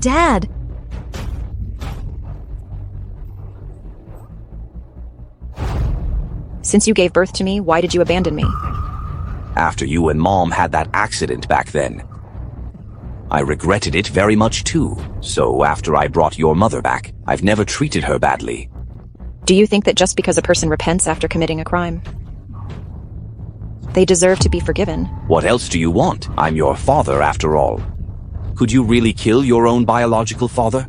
Dad! Since you gave birth to me, why did you abandon me? After you and Mom had that accident back then. I regretted it very much too. So after I brought your mother back, I've never treated her badly. Do you think that just because a person repents after committing a crime, they deserve to be forgiven? What else do you want? I'm your father after all. Could you really kill your own biological father?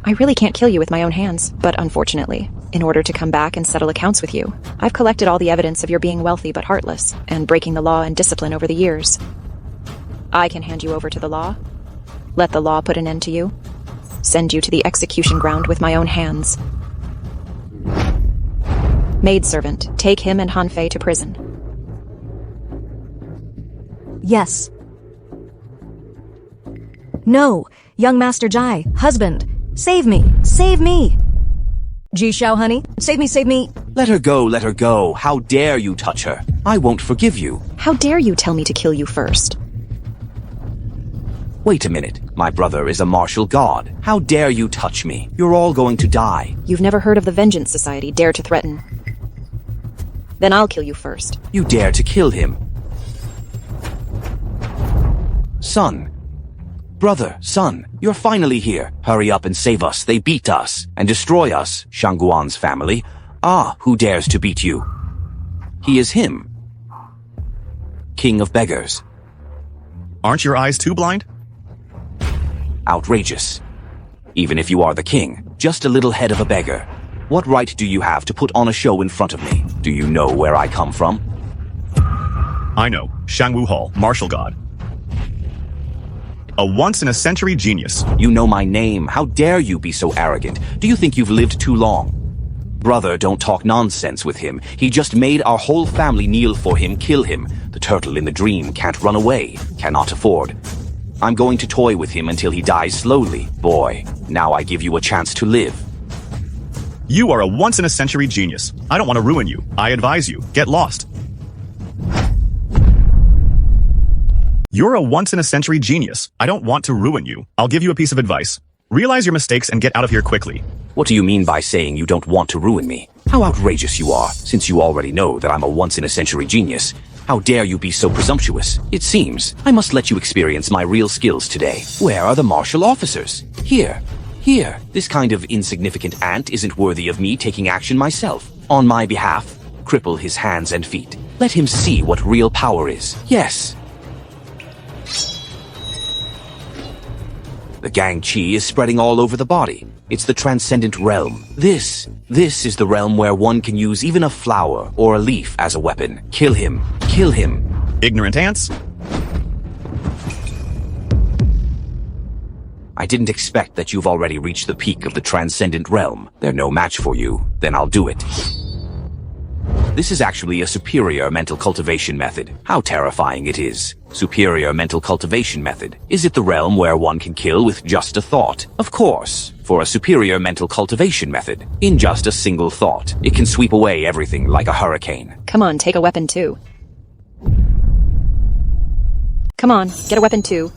I really can't kill you with my own hands, but unfortunately, in order to come back and settle accounts with you, I've collected all the evidence of your being wealthy but heartless, and breaking the law and discipline over the years. I can hand you over to the law, let the law put an end to you, send you to the execution ground with my own hands. Maidservant, take him and Han Fei to prison. Yes. No, young Master Jai, husband, save me, save me! Ji Xiao, honey, save me! Let her go. How dare you touch her? I won't forgive you. How dare you tell me to kill you first? Wait a minute. My brother is a martial god. How dare you touch me? You're all going to die. You've never heard of the Vengeance Society dare to threaten. Then I'll kill you first. You dare to kill him. Son. Brother, son, you're finally here. Hurry up and save us. They beat us and destroy us, Shangguan's family. Ah, who dares to beat you? He is him. King of beggars. Aren't your eyes too blind? Outrageous. Even if you are the king, just a little head of a beggar. What right do you have to put on a show in front of me? Do you know where I come from? I know, Shangwu Hall, martial god. A once-in-a-century genius. You know my name. How dare you be so arrogant? Do you think you've lived too long? Brother, don't talk nonsense with him. He just made our whole family kneel for him, kill him. The turtle in the dream can't run away, cannot afford. I'm going to toy with him until he dies slowly. Boy, now I give you a chance to live. You are a once-in-a-century genius. I don't want to ruin you. I advise you, get lost. You're a once-in-a-century genius. I don't want to ruin you. I'll give you a piece of advice. Realize your mistakes and get out of here quickly. What do you mean by saying you don't want to ruin me? How outrageous you are, since you already know that I'm a once-in-a-century genius. How dare you be so presumptuous? It seems I must let you experience my real skills today. Where are the martial officers? Here. Here. This kind of insignificant ant isn't worthy of me taking action myself. On my behalf, cripple his hands and feet. Let him see what real power is. Yes. The Gang Chi is spreading all over the body. It's the transcendent realm. This is the realm where one can use even a flower or a leaf as a weapon. Kill him. Kill him. Ignorant ants? I didn't expect that you've already reached the peak of the transcendent realm. They're no match for you. Then I'll do it. This is actually a superior mental cultivation method. How terrifying it is. Superior mental cultivation method. Is it the realm where one can kill with just a thought? Of course. For a superior mental cultivation method, in just a single thought, it can sweep away everything like a hurricane. Come on, take a weapon too. Come on, get a weapon too.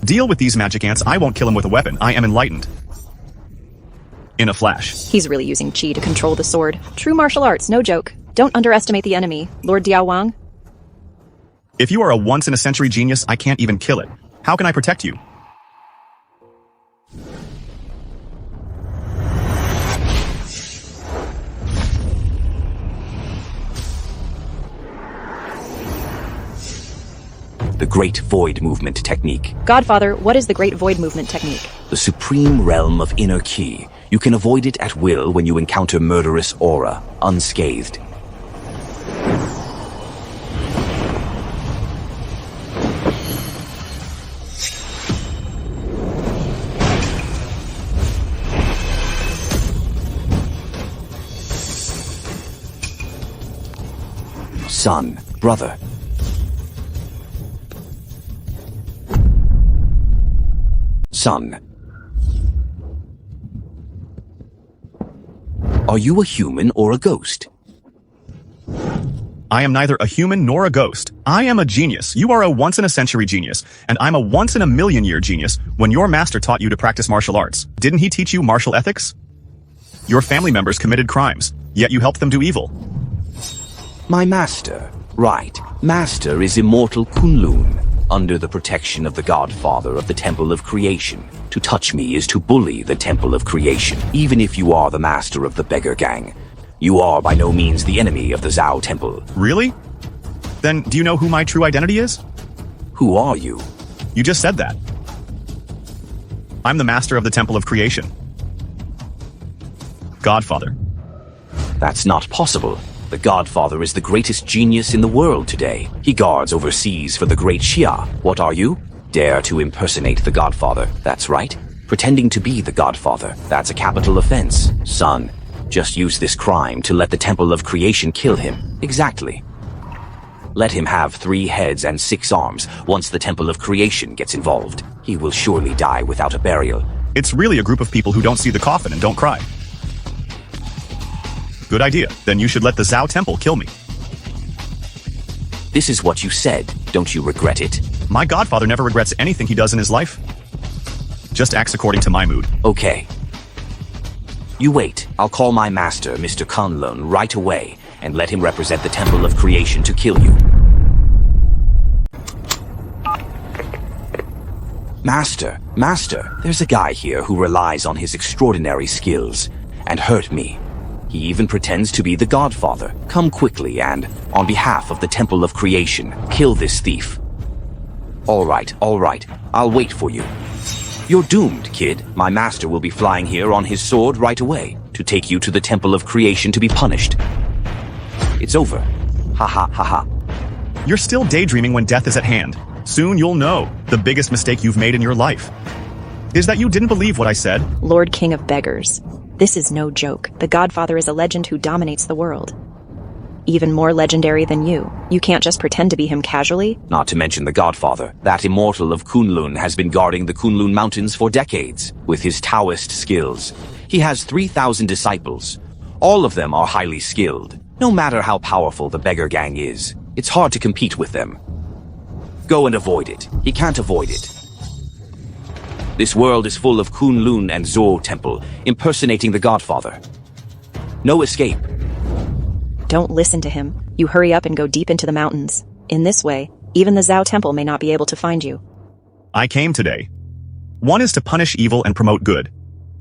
Deal with these magic ants. I won't kill him with a weapon. I am enlightened. In a flash. He's really using chi to control the sword. True martial arts, no joke. Don't underestimate the enemy, Lord Diao Wang. If you are a once-in-a-century genius, I can't even kill it. How can I protect you? The Great Void Movement Technique. Godfather, what is the Great Void Movement technique? The supreme realm of inner ki. You can avoid it at will when you encounter murderous aura, unscathed. Son, brother. Son. Are you a human or a ghost? I am neither a human nor a ghost. I am a genius. You are a once-in-a-century genius, and I'm a once-in-a-million-year genius. When your master taught you to practice martial arts, didn't he teach you martial ethics? Your family members committed crimes, yet you helped them do evil. My master. Right. Master is immortal Kunlun, under the protection of the Godfather of the Temple of Creation. To touch me is to bully the Temple of Creation. Even if you are the master of the Beggar Gang, you are by no means the enemy of the Zhao Temple. Really? Then do you know who my true identity is? Who are you? You just said that. I'm the master of the Temple of Creation. Godfather. That's not possible. The Godfather is the greatest genius in the world today. He guards overseas for the Great Xia. What are you? Dare to impersonate the Godfather. That's right. Pretending to be the Godfather. That's a capital offense. Son, just use this crime to let the Temple of Creation kill him. Exactly. Let him have 3 heads and 6 arms. Once the Temple of Creation gets involved, he will surely die without a burial. It's really a group of people who don't see the coffin and don't cry. Good idea. Then you should let the Zhao Temple kill me. This is what you said. Don't you regret it? My godfather never regrets anything he does in his life. Just acts according to my mood. Okay. You wait. I'll call my master, Mr. Kunlun, right away, and let him represent the Temple of Creation to kill you. Master, there's a guy here who relies on his extraordinary skills and hurt me. He even pretends to be the Godfather. Come quickly and, on behalf of the Temple of Creation, kill this thief. All right. I'll wait for you. You're doomed, kid. My master will be flying here on his sword right away to take you to the Temple of Creation to be punished. It's over. Ha ha ha ha. You're still daydreaming when death is at hand. Soon you'll know the biggest mistake you've made in your life is that you didn't believe what I said. Lord King of Beggars. This is no joke. The Godfather is a legend who dominates the world. Even more legendary than you. You can't just pretend to be him casually. Not to mention the Godfather. That immortal of Kunlun has been guarding the Kunlun Mountains for decades with his Taoist skills. He has 3,000 disciples. All of them are highly skilled. No matter how powerful the beggar gang is, it's hard to compete with them. Go and avoid it. He can't avoid it. This world is full of Kunlun and Zhou Temple impersonating the Godfather. No escape. Don't listen to him. You hurry up and go deep into the mountains. In this way, even the Zhao Temple may not be able to find you. I came today. One is to punish evil and promote good.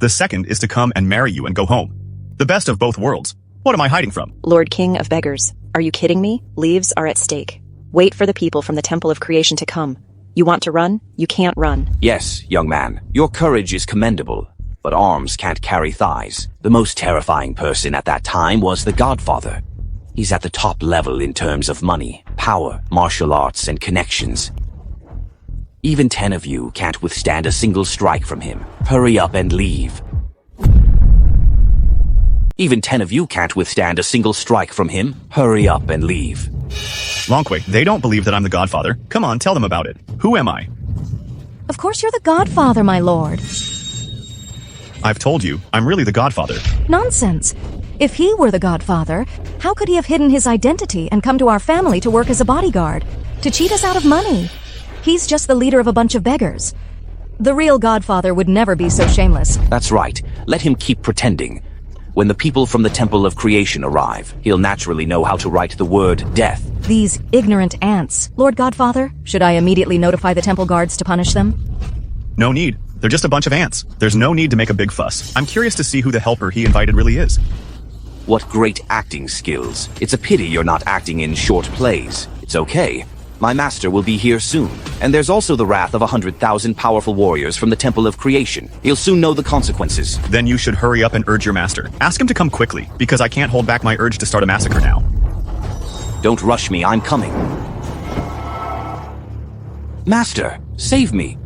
The second is to come and marry you and go home. The best of both worlds. What am I hiding from? Lord King of Beggars, are you kidding me? Lives are at stake. Wait for the people from the Temple of Creation to come. You want to run? You can't run. Yes, young man, your courage is commendable, but arms can't carry thighs. The most terrifying person at that time was the Godfather. He's at the top level in terms of money, power, martial arts, and connections. Even 10 of you can't withstand a single strike from him. Hurry up and leave. Even 10 of you can't withstand a single strike from him. Hurry up and leave. Long Kui, they don't believe that I'm the Godfather. Come on, tell them about it. Who am I? Of course you're the Godfather, my lord. I've told you, I'm really the Godfather. Nonsense. If he were the Godfather, how could he have hidden his identity and come to our family to work as a bodyguard? To cheat us out of money? He's just the leader of a bunch of beggars. The real Godfather would never be so shameless. That's right. Let him keep pretending. When the people from the Temple of Creation arrive, he'll naturally know how to write the word death. These ignorant ants. Lord Godfather, should I immediately notify the temple guards to punish them? No need. They're just a bunch of ants. There's no need to make a big fuss. I'm curious to see who the helper he invited really is. What great acting skills. It's a pity you're not acting in short plays. It's okay. My master will be here soon. And there's also the wrath of 100,000 powerful warriors from the Temple of Creation. He'll soon know the consequences. Then you should hurry up and urge your master. Ask him to come quickly, because I can't hold back my urge to start a massacre now. Don't rush me, I'm coming. Master, save me.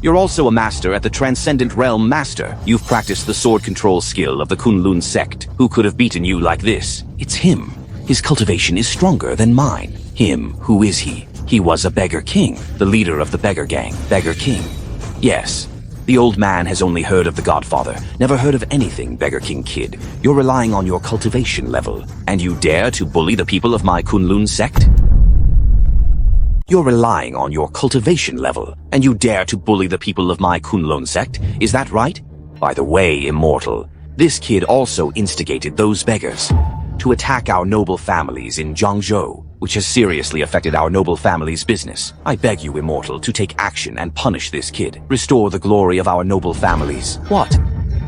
You're also a master at the Transcendent Realm Master. You've practiced the sword control skill of the Kunlun sect. Who could have beaten you like this? It's him. His cultivation is stronger than mine. Him, who is he? He was a beggar king, the leader of the beggar gang, Beggar King. Yes, the old man has only heard of the Godfather, never heard of anything, Beggar King kid. You're relying on your cultivation level, and you dare to bully the people of my Kunlun sect? You're relying on your cultivation level, and you dare to bully the people of my Kunlun sect, is that right? By the way, Immortal, this kid also instigated those beggars to attack our noble families in Jiangzhou, which has seriously affected our noble family's business. I beg you, Immortal, to take action and punish this kid. Restore the glory of our noble families. What?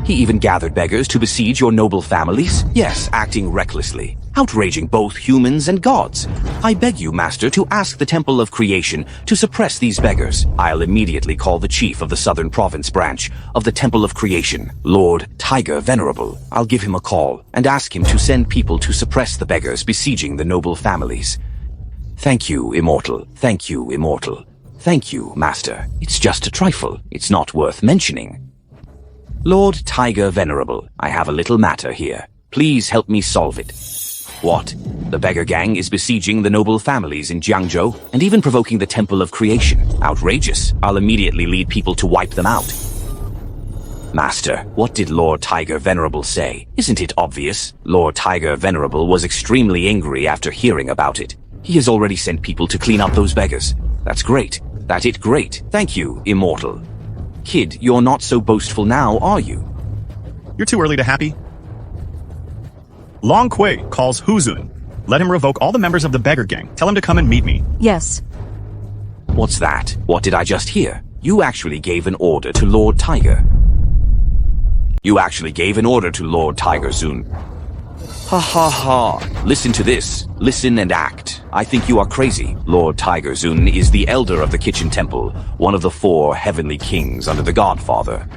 He even gathered beggars to besiege your noble families? Yes, acting recklessly. Outraging both humans and gods. I beg you, Master, to ask the Temple of Creation to suppress these beggars. I'll immediately call the chief of the Southern Province branch of the Temple of Creation, Lord Tiger Venerable. I'll give him a call and ask him to send people to suppress the beggars besieging the noble families. Thank you, Immortal. Thank you, Immortal. Thank you, Master. It's just a trifle. It's not worth mentioning. Lord Tiger Venerable, I have a little matter here. Please help me solve it. What? The beggar gang is besieging the noble families in Jiangzhou and even provoking the Temple of Creation. Outrageous. I'll immediately lead people to wipe them out. Master, what did Lord Tiger Venerable say? Isn't it obvious? Lord Tiger Venerable was extremely angry after hearing about it. He has already sent people to clean up those beggars. That's great. That it great. Thank you, Immortal. Kid, you're not so boastful now, are you? You're too early to happy. Long Kui calls Huzun. Let him revoke all the members of the beggar gang. Tell him to come and meet me. Yes. What's that? What did I just hear? You actually gave an order to Lord Tiger. You actually gave an order to Lord Tiger Zun. Ha ha ha. Listen to this. Listen and act. I think you are crazy. Lord Tiger Zun is the elder of the Kitchen Temple, one of the 4 heavenly kings under the Godfather.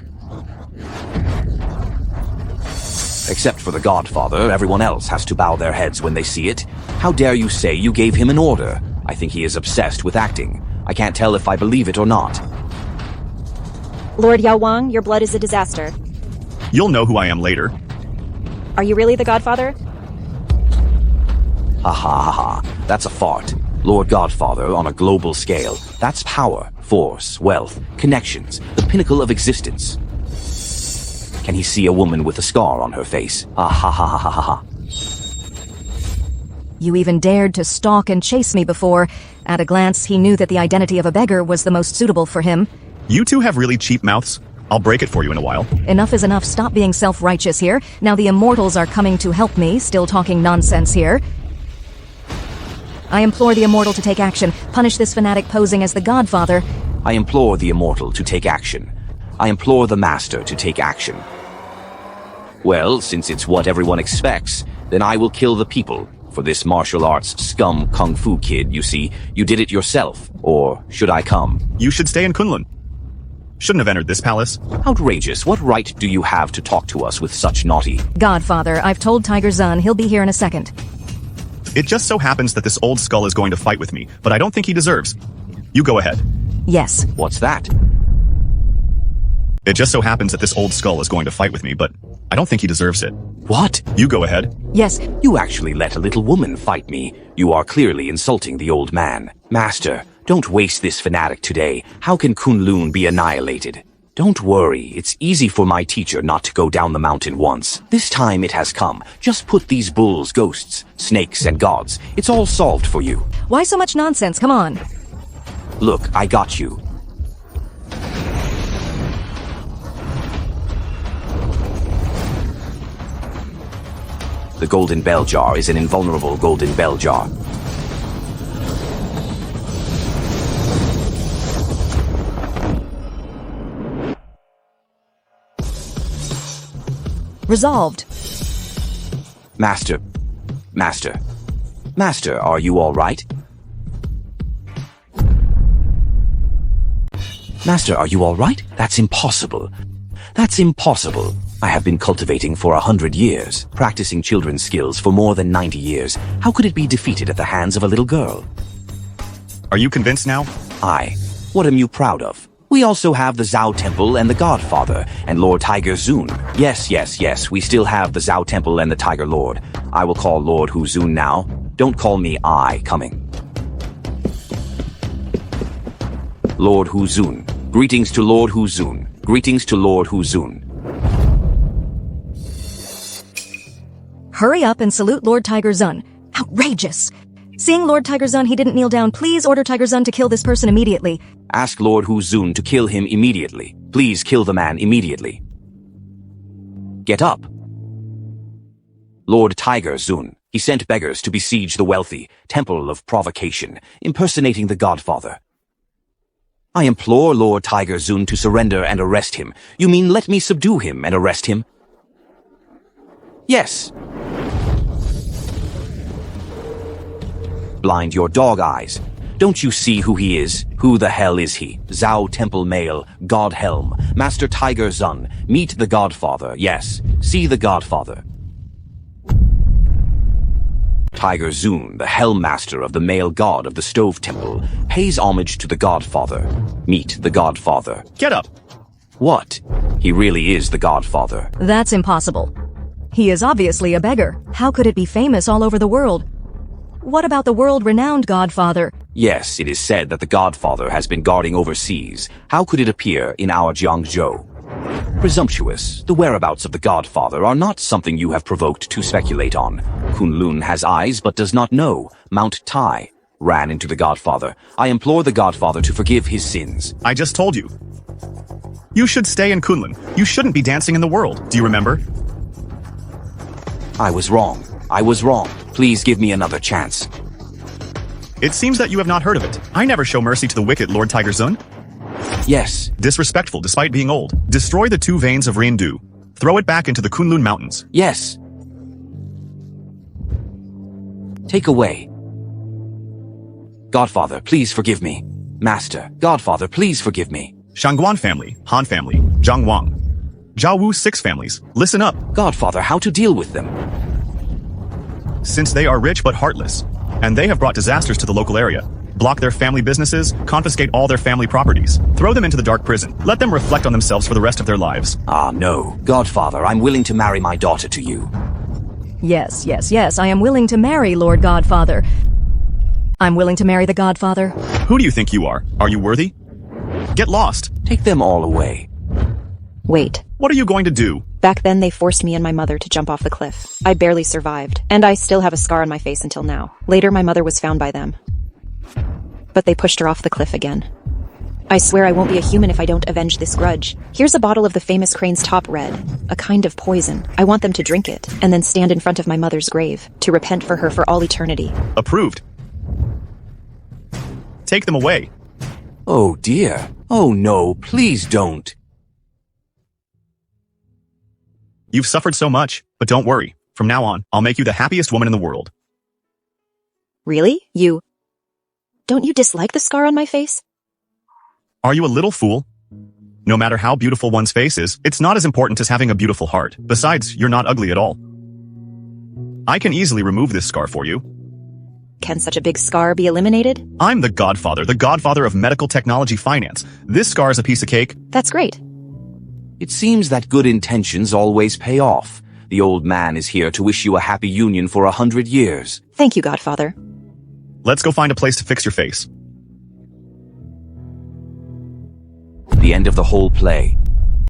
Except for the Godfather, everyone else has to bow their heads when they see it. How dare you say you gave him an order? I think he is obsessed with acting. I can't tell if I believe it or not. Lord Yao Wang, your blood is a disaster. You'll know who I am later. Are you really the Godfather? Ha ha ha ha. That's a fart. Lord Godfather on a global scale. That's power, force, wealth, connections, the pinnacle of existence. Can he see a woman with a scar on her face? Ah ha ha ha ha ha ha. You even dared to stalk and chase me before. At a glance, he knew that the identity of a beggar was the most suitable for him. You two have really cheap mouths. I'll break it for you in a while. Enough is enough. Stop being self-righteous here. Now the immortals are coming to help me, still talking nonsense here. I implore the immortal to take action. Punish this fanatic posing as the Godfather. I implore the immortal to take action. I implore the master to take action. Well, since it's what everyone expects, then I will kill the people. For this martial arts scum kung fu kid, you see, you did it yourself. Or should I come? You should stay in Kunlun. Shouldn't have entered this palace. Outrageous. What right do you have to talk to us with such naughty? Godfather, I've told Tiger Zun he'll be here in a second. It just so happens that this old skull is going to fight with me, but I don't think he deserves. You go ahead. Yes. What's that? It just so happens that this old skull is going to fight with me, but I don't think he deserves it. What? You go ahead. Yes. You actually let a little woman fight me. You are clearly insulting the old man. Master, don't waste this fanatic today. How can Kunlun be annihilated? Don't worry, it's easy for my teacher not to go down the mountain once. This time it has come. Just put these bulls, ghosts, snakes, and gods. It's all solved for you. Why so much nonsense? Come on. Look, I got you. The golden bell jar is an invulnerable golden bell jar. Resolved. Master, are you all right? Master, are you all right? That's impossible. That's impossible. I have been cultivating for 100 years, practicing children's skills for more than 90 years. How could it be defeated at the hands of a little girl? Are you convinced now? Aye. What am you proud of? We also have the Zhao Temple and the Godfather, and Lord Tiger Zun. Yes, we still have the Zhao Temple and the Tiger Lord. I will call Lord Hu Zun now. Don't call me I coming. Lord Hu Zun. Greetings to Lord Hu Zun. Greetings to Lord Hu Zun. Hurry up and salute Lord Tiger Zun. Outrageous. Seeing Lord Tiger Zun, he didn't kneel down. Please order Tiger Zun to kill this person immediately. Ask Lord Hu Zun to kill him immediately. Please kill the man immediately. Get up. Lord Tiger Zun. He sent beggars to besiege the wealthy Temple of Provocation, impersonating the Godfather. I implore Lord Tiger Zun to surrender and arrest him. You mean let me subdue him and arrest him? Yes. Blind your dog eyes. Don't you see who he is? Who the hell is he? Zhao Temple Male, God Helm, Master Tiger Zun. Meet the Godfather, yes. See the Godfather. Tiger Zun, the Helm Master of the male god of the Stove Temple, pays homage to the Godfather. Meet the Godfather. Get up. What? He really is the Godfather. That's impossible. He is obviously a beggar. How could it be famous all over the world? What about the world-renowned Godfather? Yes, it is said that the Godfather has been guarding overseas. How could it appear in our Jiangzhou? Presumptuous. The whereabouts of the Godfather are not something you have provoked to speculate on. Kunlun has eyes but does not know. Mount Tai ran into the Godfather. I implore the Godfather to forgive his sins. I just told you. You should stay in Kunlun. You shouldn't be dancing in the world. Do you remember? I was wrong. I was wrong. Please give me another chance. It seems that you have not heard of it. I never show mercy to the wicked, Lord Tiger Zun. Yes. Disrespectful despite being old. Destroy the 2 veins of Rindu. Throw it back into the Kunlun Mountains. Yes. Take away. Godfather, please forgive me. Master, Godfather, please forgive me. Shangguan family, Han family, Zhang Wang. Zhao Wu 6 families, listen up. Godfather, how to deal with them? Since they are rich but heartless, and they have brought disasters to the local area, block their family businesses, confiscate all their family properties, throw them into the dark prison, let them reflect on themselves for the rest of their lives. Ah, no. Godfather, I'm willing to marry my daughter to you. Yes, yes, yes, I am willing to marry Lord Godfather. I'm willing to marry the Godfather. Who do you think you are? Are you worthy? Get lost. Take them all away. Wait. What are you going to do? Back then, they forced me and my mother to jump off the cliff. I barely survived, and I still have a scar on my face until now. Later, my mother was found by them. But they pushed her off the cliff again. I swear I won't be a human if I don't avenge this grudge. Here's a bottle of the famous crane's top red, a kind of poison. I want them to drink it, and then stand in front of my mother's grave, to repent for her for all eternity. Approved. Take them away. Oh dear. Oh no, please don't. You've suffered so much, but don't worry. From now on, I'll make you the happiest woman in the world. Really? You... Don't you dislike the scar on my face? Are you a little fool? No matter how beautiful one's face is, it's not as important as having a beautiful heart. Besides, you're not ugly at all. I can easily remove this scar for you. Can such a big scar be eliminated? I'm the godfather of medical technology finance. This scar is a piece of cake. That's great. It seems that good intentions always pay off. The old man is here to wish you a happy union for 100 years. Thank you, Godfather. Let's go find a place to fix your face. The end of the whole play.